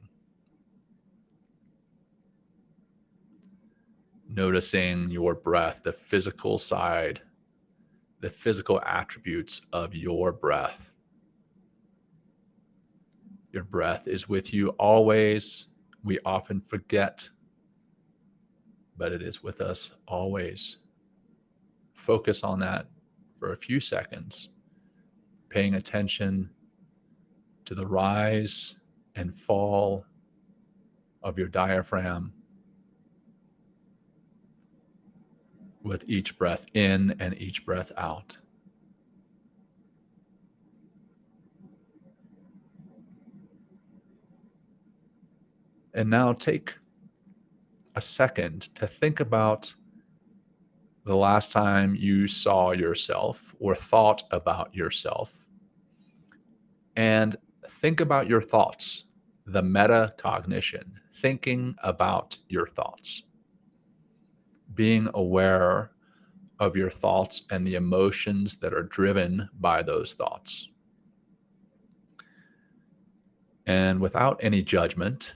Noticing your breath, the physical side, the physical attributes of your breath. Your breath is with you always. We often forget, but it is with us always. Focus on that for a few seconds, paying attention to the rise and fall of your diaphragm with each breath in and each breath out. And now take a second to think about the last time you saw yourself or thought about yourself. And think about your thoughts, the metacognition, thinking about your thoughts, being aware of your thoughts and the emotions that are driven by those thoughts. And without any judgment,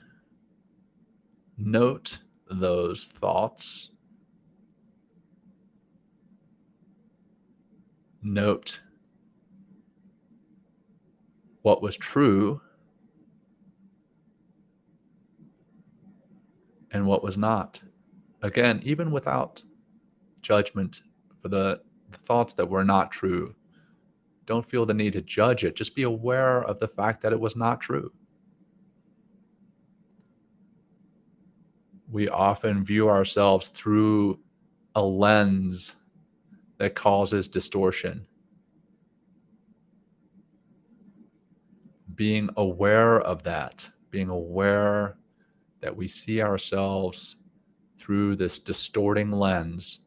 note those thoughts. Note what was true and what was not. Again, even without judgment for the thoughts that were not true, don't feel the need to judge it. Just be aware of the fact that it was not true. We often view ourselves through a lens that causes distortion. Being aware of that, being aware that we see ourselves through this distorting lens,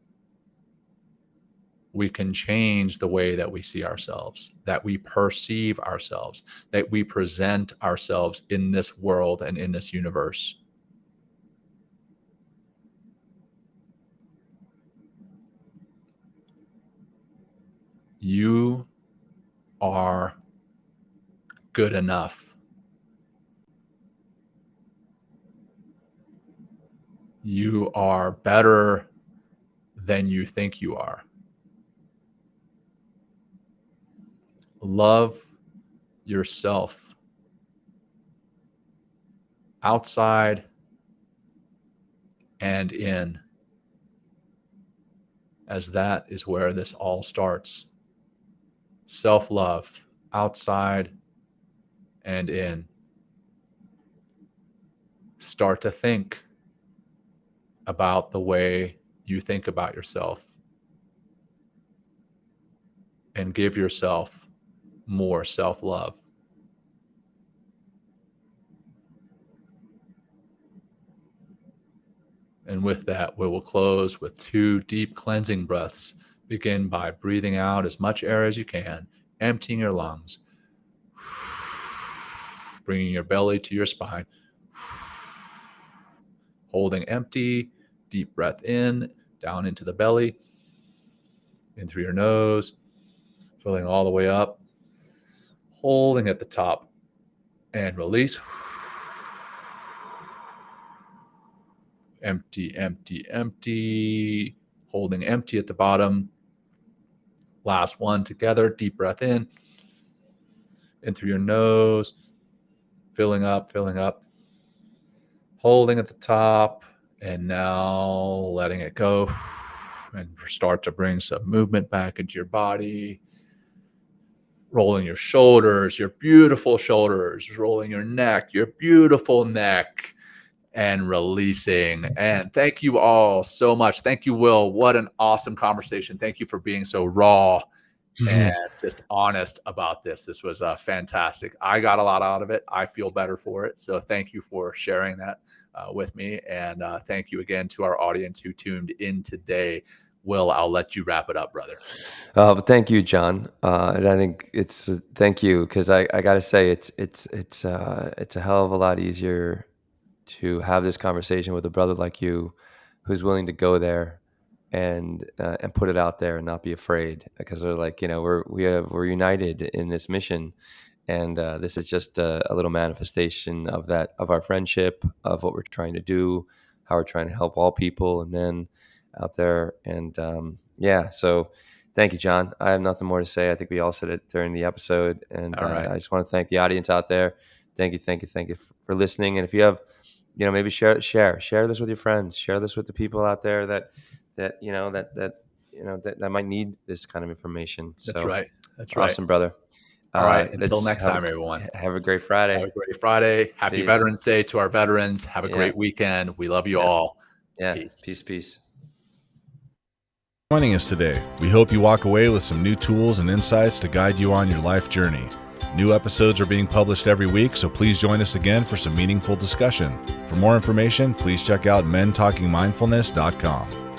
we can change the way that we see ourselves, that we perceive ourselves, that we present ourselves in this world and in this universe. You are good enough. You are better than you think you are. Love yourself outside and in, as that is where this all starts. Self-love outside and in. Start to think about the way you think about yourself and give yourself more self-love. And with that, we will close with 2 deep cleansing breaths. Begin by breathing out as much air as you can, emptying your lungs, bringing your belly to your spine, holding empty, deep breath in, down into the belly, in through your nose, filling all the way up, holding at the top, and release. Empty, empty, empty, holding empty at the bottom. Last one together, deep breath in through your nose, filling up, holding at the top, and now letting it go, and start to bring some movement back into your body, rolling your shoulders, your beautiful shoulders, rolling your neck, your beautiful neck, and releasing. And thank you all so much. Thank you, Will. What an awesome conversation. Thank you for being so raw and just honest about this. This was fantastic. I got a lot out of it. I feel better for it. So thank you for sharing that with me. And thank you again to our audience who tuned in today. Will, I'll let you wrap it up, brother. Thank you, John. And I think thank you, because I got to say it's a hell of a lot easier to have this conversation with a brother like you, who's willing to go there and put it out there and not be afraid, because we're like, we're united in this mission, and this is just a little manifestation of that, of our friendship, of what we're trying to do, how we're trying to help all people and men out there. And so thank you, John. I have nothing more to say. I think we all said it during the episode, and All right. I just want to thank the audience out there. Thank you for listening. And if you have, maybe share this with your friends, share this with the people out there that might need this kind of information. That's right. Awesome, brother. All right. Until next time, everyone. Have a great Friday. Have a great Friday. Happy Peace. Veterans Day to our veterans. Have a great weekend. We love you all. Yeah. Peace. Joining us today. We hope you walk away with some new tools and insights to guide you on your life journey. New episodes are being published every week, so please join us again for some meaningful discussion. For more information, please check out mentalkingmindfulness.com.